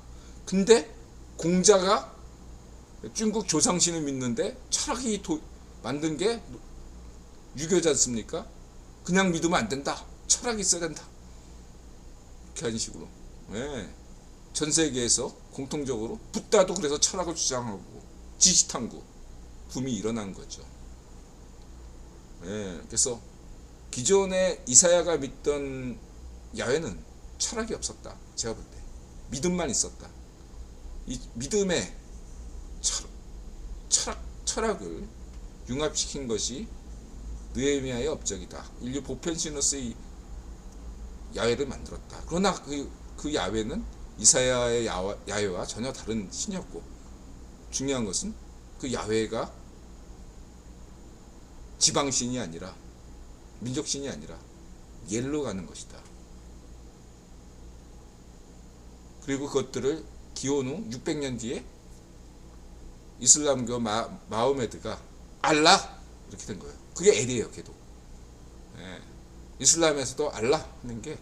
근데 공자가 중국 조상신을 믿는데 철학이 만든 게 유교지 않습니까? 그냥 믿으면 안 된다. 철학이 있어야 된다. 이렇게 하는 식으로. 예. 전 세계에서 공통적으로 붓다도 그래서 철학을 주장하고 지시탐구 붐이 일어난 거죠. 예. 그래서 기존에 이사야가 믿던 야훼는 철학이 없었다. 제가 볼 때 믿음만 있었다. 이 믿음의 철학을 융합시킨 것이 느헤미야의 업적이다. 인류 보편신으로서의 야훼를 만들었다. 그러나 그 야훼는 이사야의 야훼와 전혀 다른 신이었고, 중요한 것은 그 야훼가 지방신이 아니라, 민족신이 아니라 옐로 가는 것이다. 그리고 그것들을 기원 후 600년 뒤에 이슬람교 마호메드가 알라 이렇게 된 거예요. 그게 엘이에요. 걔도. 예. 이슬람에서도 알라 하는 게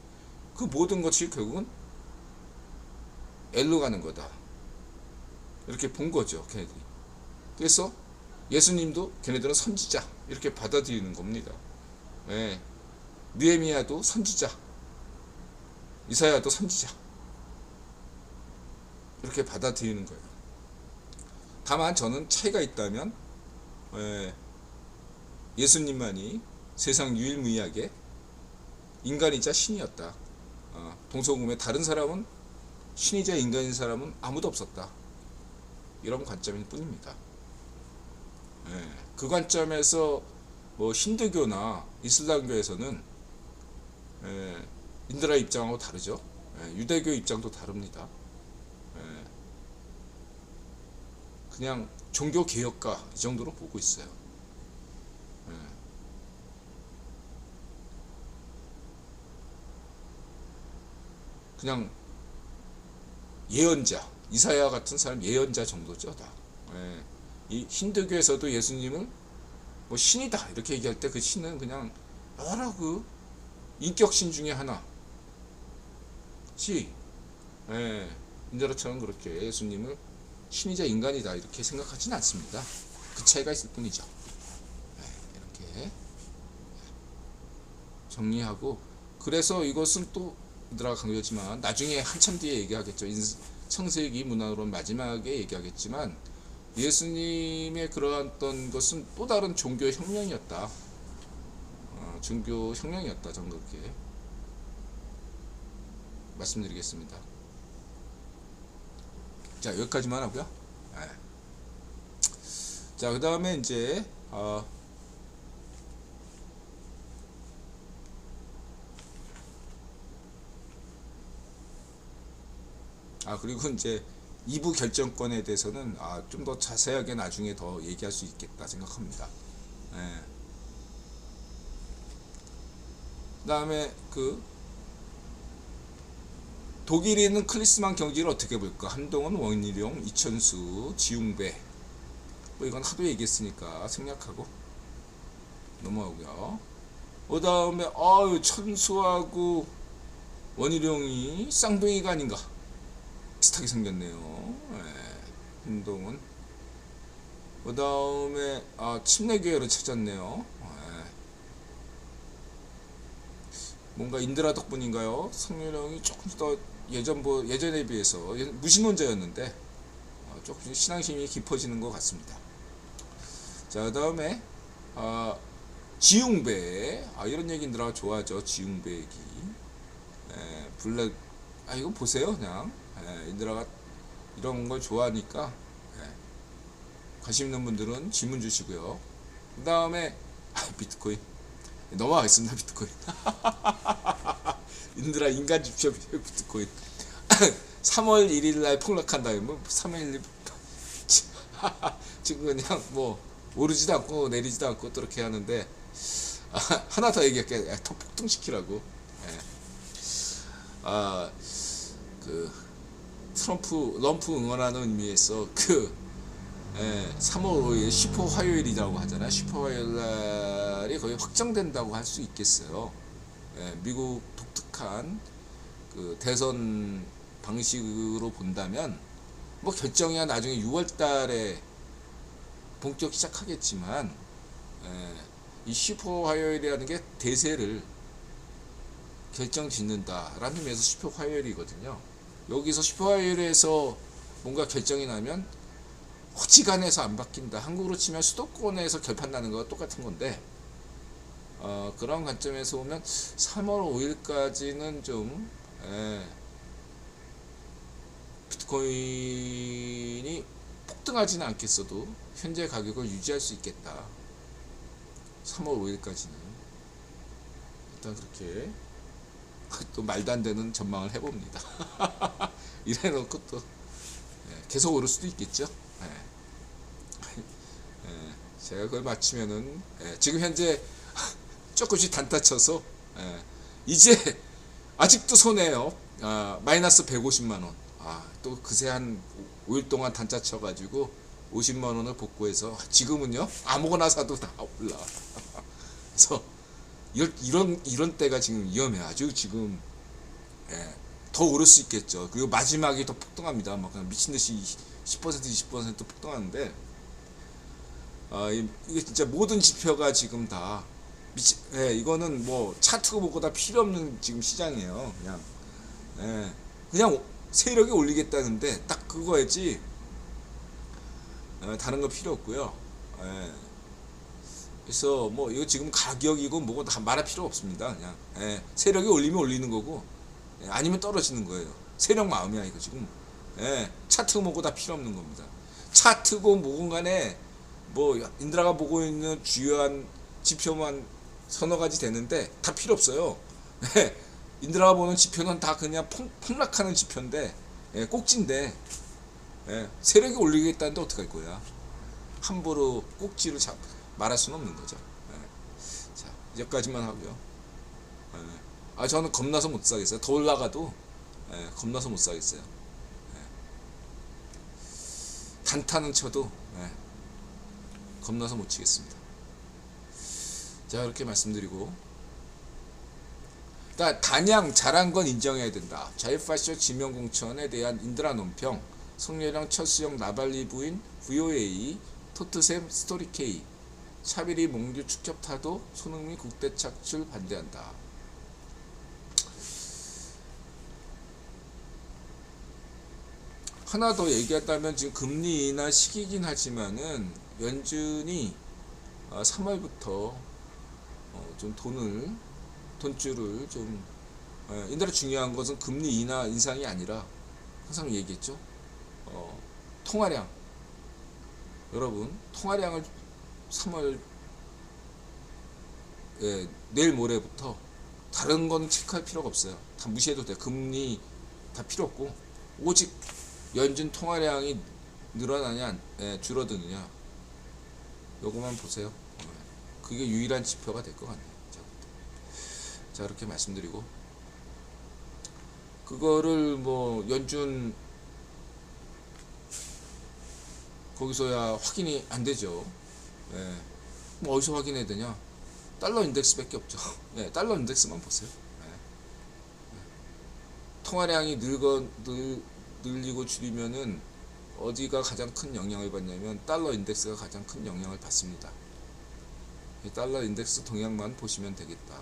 그 모든 것이 결국은 엘로 가는 거다. 이렇게 본 거죠. 걔네들이. 그래서 예수님도 걔네들은 선지자 이렇게 받아들이는 겁니다. 예. 느헤미야도 선지자, 이사야도 선지자, 이렇게 받아들이는 거예요. 다만 저는 차이가 있다면, 예수님만이 세상 유일무이하게 인간이자 신이었다. 동서고금에 다른 사람은 신이자 인간인 사람은 아무도 없었다. 이런 관점일 뿐입니다. 그 관점에서 뭐 힌두교나 이슬람교에서는 인드라 입장하고 다르죠. 유대교 입장도 다릅니다. 그냥 종교 개혁가 이 정도로 보고 있어요. 그냥 예언자, 이사야 같은 사람 예언자 정도죠. 다. 이 힌두교에서도 예수님을 뭐 신이다 이렇게 얘기할 때 그 신은 그냥 여러 그 인격신 중에 하나. 인드라처럼 그렇게 예수님을 신이자 인간이다 이렇게 생각하지는 않습니다. 그 차이가 있을 뿐이죠. 이렇게 정리하고, 그래서 이것은 또 인드라가 강조했지만 나중에 한참 뒤에 얘기하겠죠. 청세기 문화론 마지막에 얘기하겠지만 예수님의 그러한 것은 또 다른 종교 혁명이었다. 종교 혁명이었다. 저는 그렇게 말씀드리겠습니다. 자, 여기까지만 하고요. 자, 그 다음에 이제 그리고 이제 2부 결정권에 대해서는 좀 더 자세하게 나중에 더 얘기할 수 있겠다 생각합니다. 예. 그다음에 독일이 있는 클리스만 경기를 어떻게 볼까? 한동원, 원희룡, 이천수, 지웅배. 뭐 이건 하도 얘기했으니까 생략하고 넘어가고요. 그다음에 천수하고 원희룡이 쌍둥이가 아닌가? 비슷하게 생겼네요. 예. 한동원. 그다음에 침례 교회를 찾았네요. 예. 뭔가 인드라 덕분인가요? 성유령이 조금 더 예전에 비해서 무신론자였는데 조금씩 신앙심이 깊어지는 것 같습니다. 자, 그다음에 지웅배. 이런 얘기 인드라가 좋아하죠. 지웅배 얘기. 블랙. 이거 보세요. 그냥 인드라가 이런 걸 좋아하니까 관심 있는 분들은 질문 주시고요. 그 다음에 비트코인 넘어가겠습니다. 비트코인. 인드라 인간 집쇼 비트코인 3월 1일날 폭락한다. 뭐 3월 1일 지금 그냥 뭐 오르지도 않고 내리지도 않고 또 이렇게 하는데 하나 더 얘기할게. 더 폭등시키라고. 럼프 응원하는 의미에서 3월 5일 슈퍼 화요일이라고 하잖아요. 슈퍼 화요일 날이 거의 확정된다고 할 수 있겠어요. 미국 독특한 대선 방식으로 본다면 뭐 결정이야 나중에 6월 달에 본격 시작하겠지만 이 슈퍼 화요일이라는 게 대세를 결정 짓는다라는 의미에서 슈퍼 화요일이거든요. 여기서 슈퍼 화요일에서 뭔가 결정이 나면 호지간에서 안 바뀐다. 한국으로 치면 수도권에서 결판 나는 거와 똑같은 건데 그런 관점에서 보면 3월 5일까지는 좀 비트코인이 폭등하지는 않겠어도 현재 가격을 유지할 수 있겠다. 3월 5일까지는 일단 그렇게 또 말도 안 되는 전망을 해봅니다. 이래놓고 또 계속 오를 수도 있겠죠. 제가 그걸 맞추면은 지금 현재 조금씩 단타 쳐서 이제 아직도 손해요. 마이너스 150만원. 또 그새 한 5일 동안 단타 쳐가지고 50만원을 복구해서 지금은요 아무거나 사도 다 올라. 그래서 이런 때가 지금 위험해. 아주 지금 더 오를 수 있겠죠. 그리고 마지막에 더 폭등합니다. 막 그냥 미친듯이 10% 20% 폭등하는데 이게 진짜 모든 지표가 지금 다 이거는 뭐 차트고 뭐고 다 필요 없는 지금 시장이에요. 그냥 세력이 올리겠다는데 딱 그거였지. 다른 거 필요 없고요. 그래서 뭐 이거 지금 가격이고 뭐고 다 말할 필요 없습니다. 그냥 세력이 올리면 올리는 거고 아니면 떨어지는 거예요. 세력 마음이야 이거 지금. 차트고 뭐고 다 필요 없는 겁니다. 차트고 뭐고 간에 뭐 인드라가 보고 있는 주요한 지표만 서너 가지 되는데 다 필요 없어요. 인드라가 보는 지표는 다 그냥 폭락하는 지표인데 꼭지인데 세력이 올리겠다는데 어떡할 거야. 함부로 꼭지를 말할 수는 없는 거죠. 자, 여기까지만 하고요. 저는 겁나서 못 사겠어요. 더 올라가도 겁나서 못 사겠어요. 단타는 쳐도 겁나서 못 치겠습니다. 자, 그렇게 말씀드리고 단양 잘한 건 인정해야 된다. 자유파쇼 지명공천에 대한 인드라 논평, 성렬형 철수형 나발리 부인 VOA, 토트샘 스토리K, 차비리 몽규 축협타도 손흥민 국대 착출 반대한다. 하나 더 얘기했다면 지금 금리 인하 시기긴 하지만은 연준이 3월부터 좀 돈줄을 좀 인드라 중요한 것은 금리 인하 인상이 아니라 항상 얘기했죠. 통화량. 여러분 통화량을 3월 내일 모레부터 다른 건 체크할 필요가 없어요. 다 무시해도 돼. 금리 다 필요 없고 오직 연준 통화량이 늘어나냐, 줄어드느냐, 요거만 보세요. 그게 유일한 지표가 될 것 같네요. 자, 이렇게 말씀드리고, 그거를 뭐 연준 거기서야 확인이 안 되죠. 예. 뭐 어디서 확인해야 되냐? 달러 인덱스밖에 없죠. 예, 달러 인덱스만 보세요. 예. 통화량이 늘리고 줄이면은 어디가 가장 큰 영향을 받냐면 달러 인덱스가 가장 큰 영향을 받습니다. 이 달러 인덱스 동향만 보시면 되겠다.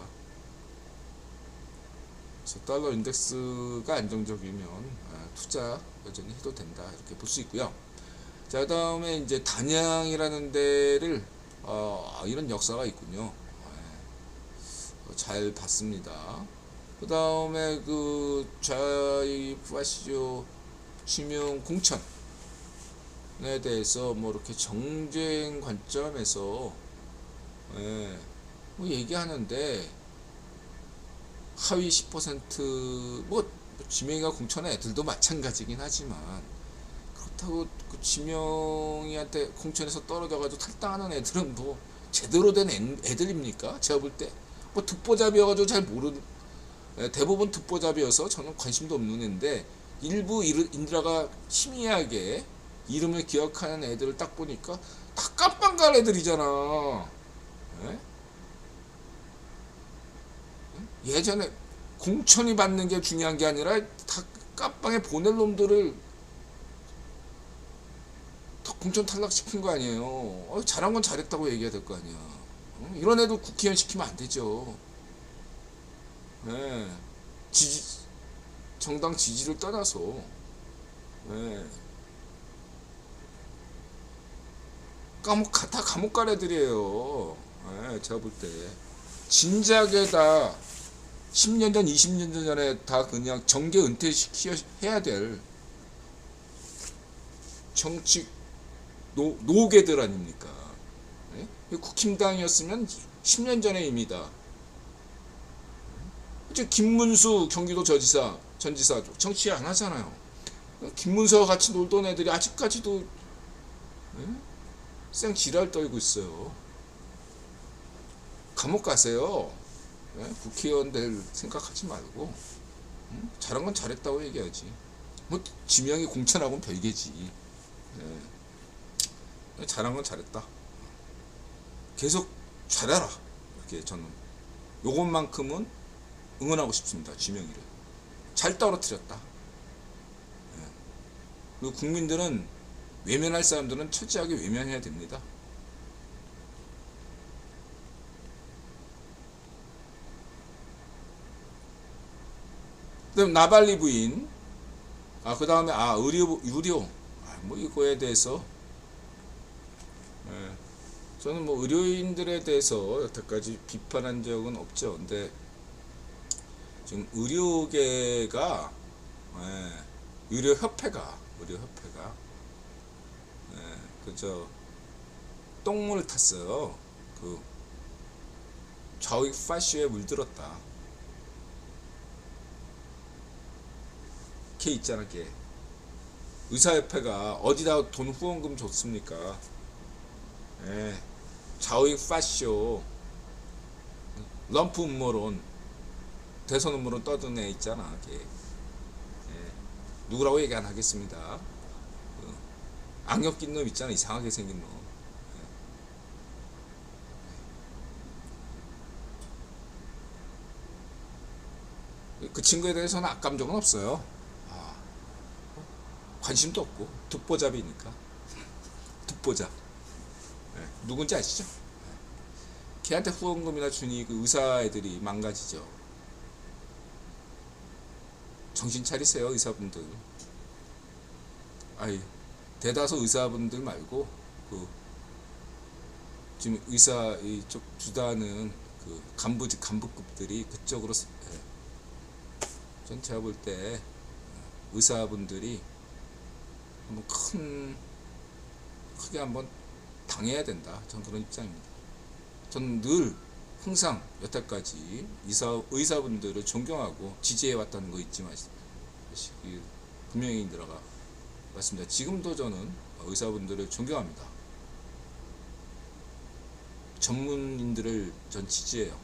그래서 달러 인덱스가 안정적이면 투자 여전히 해도 된다, 이렇게 볼 수 있고요. 자, 그 다음에 이제 단양이라는 데를 이런 역사가 있군요. 잘 봤습니다. 그 다음에 그 좌이프아시죠 심용 공천에 대해서 뭐 이렇게 정쟁 관점에서 뭐 얘기하는데, 하위 10%뭐 지명이가 공천한 애들도 마찬가지긴 하지만, 그렇다고 그 지명이한테 공천에서 떨어져가지고 탈당하는 애들은 뭐 제대로 된 애들입니까? 제가 볼 때 뭐 듣보잡이어가지고 잘 모르는, 대부분 듣보잡이어서 저는 관심도 없는 애인데, 일부 인드라가 희미하게 이름을 기억하는 애들을 딱 보니까 다 깜빵갈 애들이잖아. 예전에 공천이 받는 게 중요한 게 아니라 다 깜빵에 보낼 놈들을 공천 탈락시킨 거 아니에요. 잘한 건 잘했다고 얘기해야 될 거 아니야. 이런 애도 국회의원 시키면 안 되죠. 정당 지지를 떠나서 다 감옥 갈 애들이에요. 제가 볼 때 진작에 다 10년 전, 20년 전에 다 그냥 정계 은퇴해야 될 정치 노개들 아닙니까? 국힘당이었으면 10년 전에 입니다. 이제 김문수 경기도 전지사 정치 안 하잖아요. 김문수와 같이 놀던 애들이 아직까지도 쌩 지랄 떨고 있어요. 감옥 가세요. 국회의원 될 생각하지 말고 잘한 건 잘했다고 얘기하지. 뭐 지명이 공천하고는 별개지. 잘한 건 잘했다. 계속 잘해라. 이렇게 저는 요것만큼은 응원하고 싶습니다. 지명이를 잘 떨어뜨렸다. 그리고 국민들은 외면할 사람들은 철저하게 외면해야 됩니다. 그다음 나발리 부인, 그 다음에 의료, 뭐 이거에 대해서 저는 뭐 의료인들에 대해서 여태까지 비판한 적은 없죠. 근데 지금 의료계가 의료협회가 그저 똥물을 탔어요. 그 좌익 파시에 물들었다. 걔 있잖아, 걔. 의사협회가 어디다 돈 후원금 줬습니까? 좌익 파쇼, 럼프 음모론, 대선 음모론 떠든 애 있잖아, 걔. 누구라고 얘기 안 하겠습니다. 악력 낀 놈 있잖아, 이상하게 생긴 놈. 그 친구에 대해서는 악감정은 없어요. 관심도 없고, 듣보잡이니까. 듣보잡. 누군지 아시죠? 걔한테 후원금이나 주니 그 의사 애들이 망가지죠. 정신 차리세요, 의사분들. 대다수 의사분들 말고 그 지금 의사 이쪽 주다는 그 간부급들이 그쪽으로, 전 제가 볼 때 의사분들이 한번 크게 한번 당해야 된다. 전 그런 입장입니다. 전 늘 항상 여태까지 의사분들을 존경하고 지지해 왔다는 거 잊지 마시기 분명히 들어가 맞습니다. 지금도 저는 의사분들을 존경합니다. 전문인들을 전 지지해요.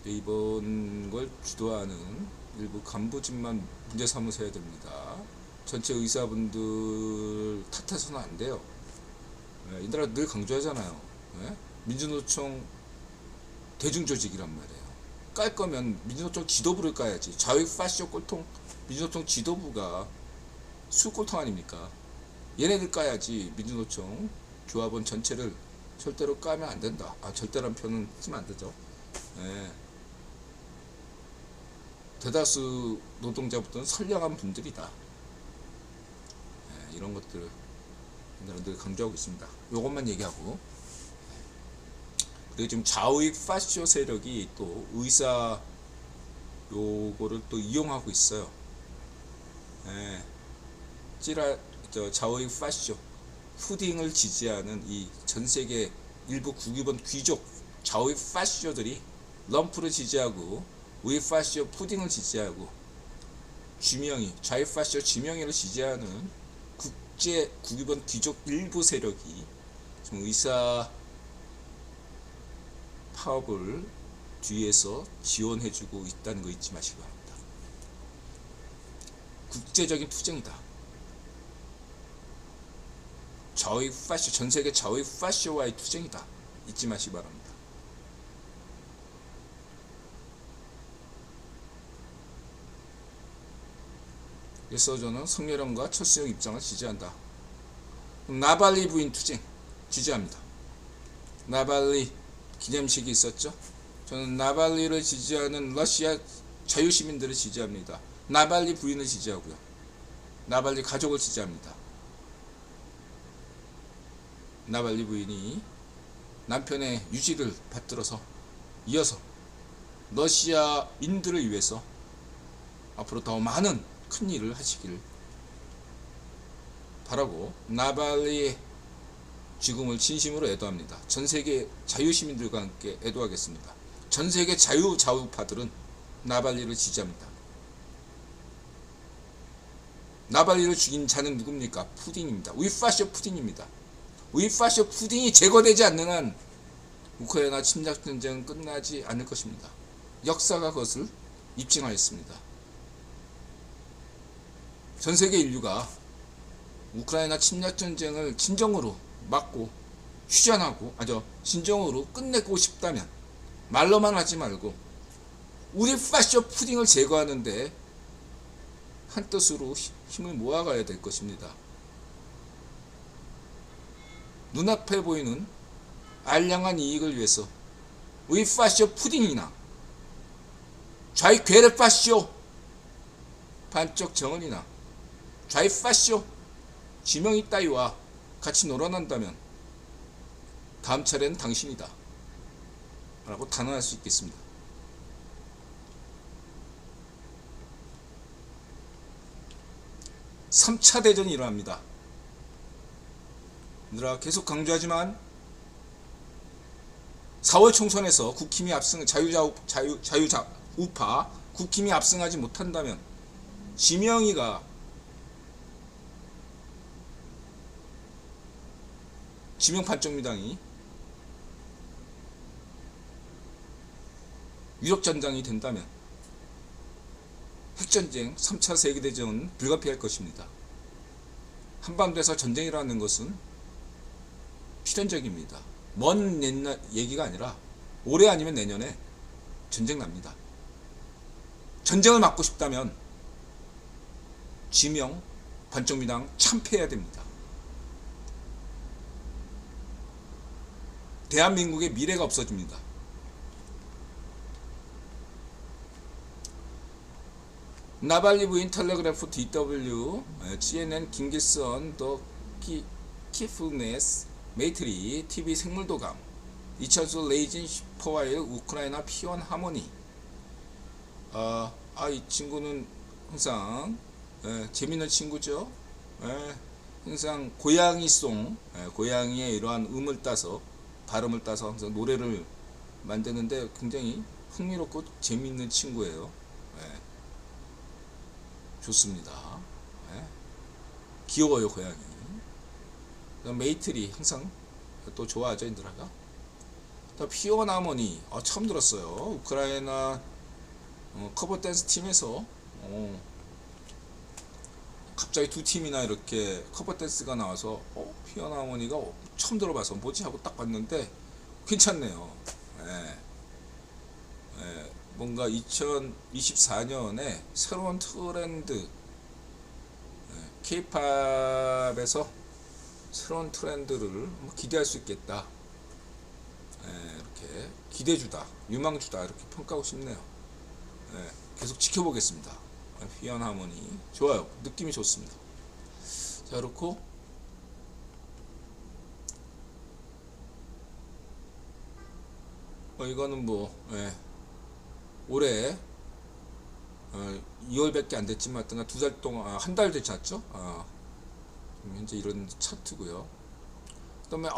이번 걸 주도하는 일부 간부진만 문제 삼으셔야 됩니다. 전체 의사분들 탓해서는 안 돼요. 이 나라 늘 강조하잖아요. 민주노총 대중조직이란 말이에요. 깔 거면 민주노총 지도부를 까야지. 좌익 파시오 꼴통 민주노총 지도부가 수꼴통 아닙니까? 얘네들 까야지. 민주노총 조합원 전체를 절대로 까면 안 된다. 절대란 표현은 쓰면 안 되죠. 대다수 노동자부터는 선량한 분들이다. 이런 것들을 늘 강조하고 있습니다. 요것만 얘기하고, 그리고 지금 좌우익 파시오 세력이 또 의사 요거를 또 이용하고 있어요. 좌우익 파시오 푸딩을 지지하는 이 전세계 일부 국유본 귀족 좌우익 파시오들이 럼프를 지지하고 우익 파시오 푸딩을 지지하고 좌익 파시오 쥐명이를 지지하는 국제 국유본 귀족 일부 세력이 좀 의사 파업을 뒤에서 지원해주고 있다는 거 잊지 마시기 바랍니다. 국제적인 투쟁이다. 좌익 파시오, 전세계 좌익 파시오와의 투쟁이다. 잊지 마시기 바랍니다. 그래서 저는 성렬형과 철수형 입장을 지지한다. 나발리 부인 투쟁 지지합니다. 나발리 기념식이 있었죠. 저는 나발리를 지지하는 러시아 자유시민들을 지지합니다. 나발리 부인을 지지하고요. 나발리 가족을 지지합니다. 나발리 부인이 남편의 유지를 받들어서 이어서 러시아인들을 위해서 앞으로 더 많은 큰 일을 하시길 바라고 나발리의 죽음을 진심으로 애도합니다. 전세계 자유시민들과 함께 애도하겠습니다. 전세계 좌우파들은 나발리를 지지합니다. 나발리를 죽인 자는 누굽니까? 푸딩입니다. 우익파시오 푸딩입니다. 우익파시오 푸딩이 제거되지 않는 한 우크라이나 침략전쟁은 끝나지 않을 것입니다. 역사가 그것을 입증하였습니다. 전세계 인류가 우크라이나 침략전쟁을 진정으로 막고 휴전하고 진정으로 끝내고 싶다면 말로만 하지 말고 우리 파시오 푸딩을 제거하는데 한뜻으로 힘을 모아가야 될 것입니다. 눈앞에 보이는 알량한 이익을 위해서 우리 파시오 푸딩이나 좌익 괴뢰 파시오 반쪽 정언이나 좌익 파시오 지명이 따위와 같이 놀아난다면 다음 차례는 당신이다 라고 단언할 수 있겠습니다. (3차) 대전이 일어납니다. 얘들아 계속 강조하지만 4월 총선에서 국힘이 자유우파 국힘이 압승하지 못한다면 지명이가 지명반정미당이 유력전당이 된다면 핵전쟁 3차 세계대전은 불가피할 것입니다. 한반도에서 전쟁이라는 것은 필연적입니다. 먼 옛날 얘기가 아니라 올해 아니면 내년에 전쟁 납니다. 전쟁을 막고 싶다면 지명 반정미당 참패해야 됩니다. 대한민국의 미래가 없어집니다. 나발리 부인 텔레그래프 DW CNN 김길선 더 키프네스 메이트리 TV 생물도감 이천수 레이진 슈퍼와일 우크라이나 피원 하모니. 이 친구는 항상 재밌는 친구죠. 항상 고양이송 고양이의 이러한 음을 따서 발음을 따서 항상 노래를 만드는데 굉장히 흥미롭고 재미있는 친구예요. 좋습니다. 예. 귀여워요 고양이. 메이트리 항상 또 좋아하죠 인드라가. 피오나 하모니 처음 들었어요. 우크라이나 커버 댄스 팀에서 갑자기 두 팀이나 이렇게 커버 댄스가 나와서 피오나 하모니가 처음 들어봐서 뭐지 하고 딱 봤는데 괜찮네요. 예. 예. 뭔가 2024년에 새로운 트렌드, K-팝에서 새로운 트렌드를 기대할 수 있겠다. 이렇게 기대주다, 유망주다 이렇게 평가하고 싶네요. 계속 지켜보겠습니다. 피언 하모니 좋아요. 느낌이 좋습니다. 자, 그렇고 이거는 뭐 올해 2월밖에 안 됐지만 하여튼 두 달 동안 한 달 되지 않죠? 현재 이런 차트고요. 그다음에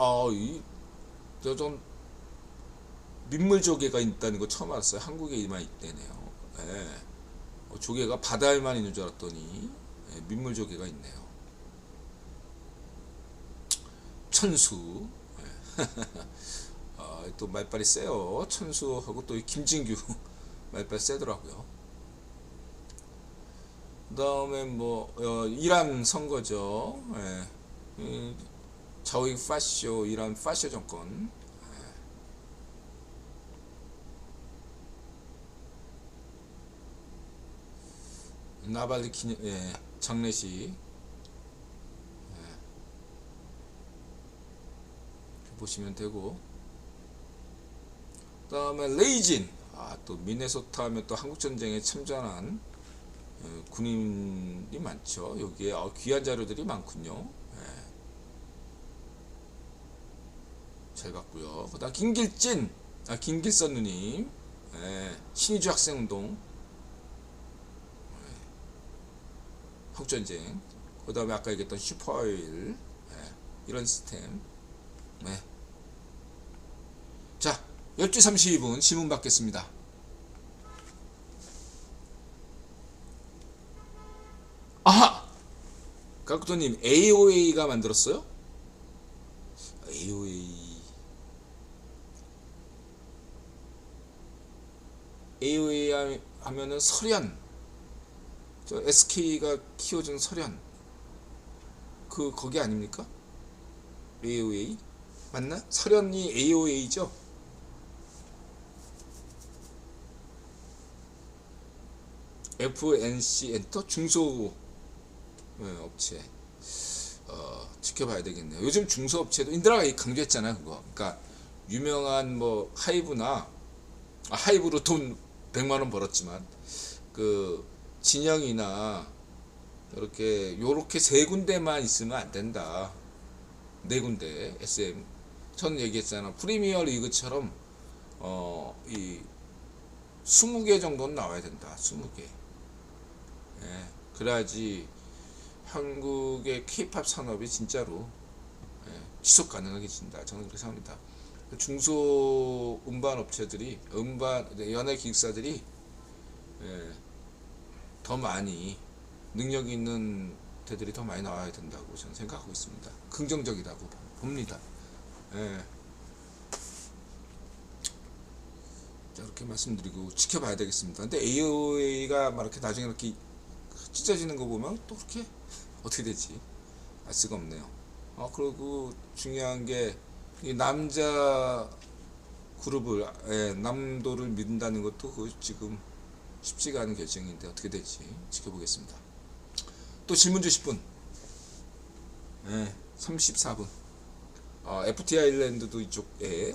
좀 민물 조개가 있다는 거 처음 알았어요. 한국에만 있대네요. 조개가 바다에만 있는 줄 알았더니 민물 조개가 있네요. 천수. 또 말빨이 세요. 천수하고 또 김진규 말빨 세더라고요. 그 다음에 뭐 이란 선거죠. 자위 파쇼, 이란 파쇼 정권. 나발리 기념 장례식 보시면 되고, 그 다음에 레이진, 또 미네소타 하면 또 한국전쟁에 참전한 군인이 많죠. 여기에 귀한 자료들이 많군요. 잘 봤고요. 그 다음 김길진, 김길선 누님, 신의주 학생운동, 한국전쟁, 그 다음에 아까 얘기했던 슈퍼오일, 이런 시스템. 자, 10시 32분 질문 받겠습니다. 아하! 각도님, AOA가 만들었어요? AOA 하면은 설현, 저 SK가 키워준 설현, 거기 아닙니까? AOA 맞나? 설현이 AOA죠? FNC 엔터 중소 업체. 지켜봐야 되겠네요. 요즘 중소업체도 인드라가 강조했잖아요. 그거. 그러니까 유명한 뭐 하이브나 하이브로 돈 100만원 벌었지만 그 진영이나 요렇게 세 군데만 있으면 안 된다. 네 군데 SM. 전 얘기했잖아. 프리미어 리그처럼 이 20개 정도는 나와야 된다. 20개. 그래야지 한국의 K-팝 산업이 진짜로 지속 가능하게진다. 저는 그렇게 생각합니다. 중소 음반 업체들이, 연예 기획사들이 더 많이 능력 있는 데들이 더 많이 나와야 된다고 저는 생각하고 있습니다. 긍정적이라고 봅니다. 자, 이렇게 말씀드리고 지켜봐야 되겠습니다. 근데 AOA가 막 이렇게 나중에 이렇게 찢어지는 거 보면 또 그렇게 어떻게 되지? 알 수가 없네요. 그리고 중요한 게 이 남자 그룹을 남도를 믿는다는 것도 지금 쉽지가 않은 결정인데 어떻게 될지 지켜보겠습니다. 또 질문 주실 분. 34분. FT 아일랜드도 이쪽에.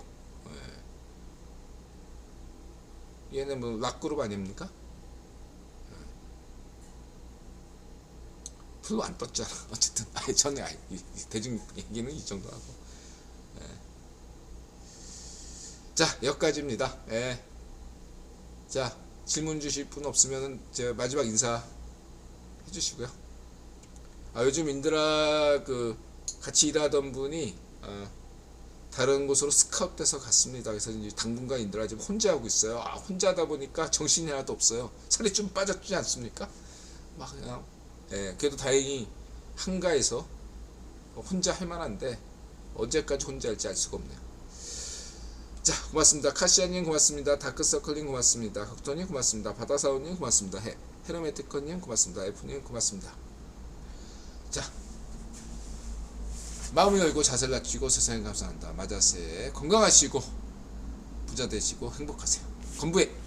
얘는 뭐 락그룹 아닙니까? 별로 안 떴잖아. 어쨌든 저는 대중 얘기는 이 정도 하고. 자, 여기까지입니다. 자, 질문 주실 분 없으면 제가 마지막 인사 해주시고요. 요즘 인드라 같이 일하던 분이 다른 곳으로 스카웃돼서 갔습니다. 그래서 이제 당분간 인드라 지금 혼자 하고 있어요. 혼자 하다 보니까 정신이 하나도 없어요. 살이 좀 빠졌지 않습니까? 막 그냥 그래도 다행히 한가해서 혼자 할 만한데 언제까지 혼자 할지 알 수가 없네요. 자, 고맙습니다. 카시아님 고맙습니다. 다크서클님 고맙습니다. 흑토님 고맙습니다. 바다사우님 고맙습니다. 헤르메티커님 고맙습니다. F님 고맙습니다. 자, 마음을 열고 자세를 낮추고 세상에 감사한다. 마다새 건강하시고 부자 되시고 행복하세요. 건부해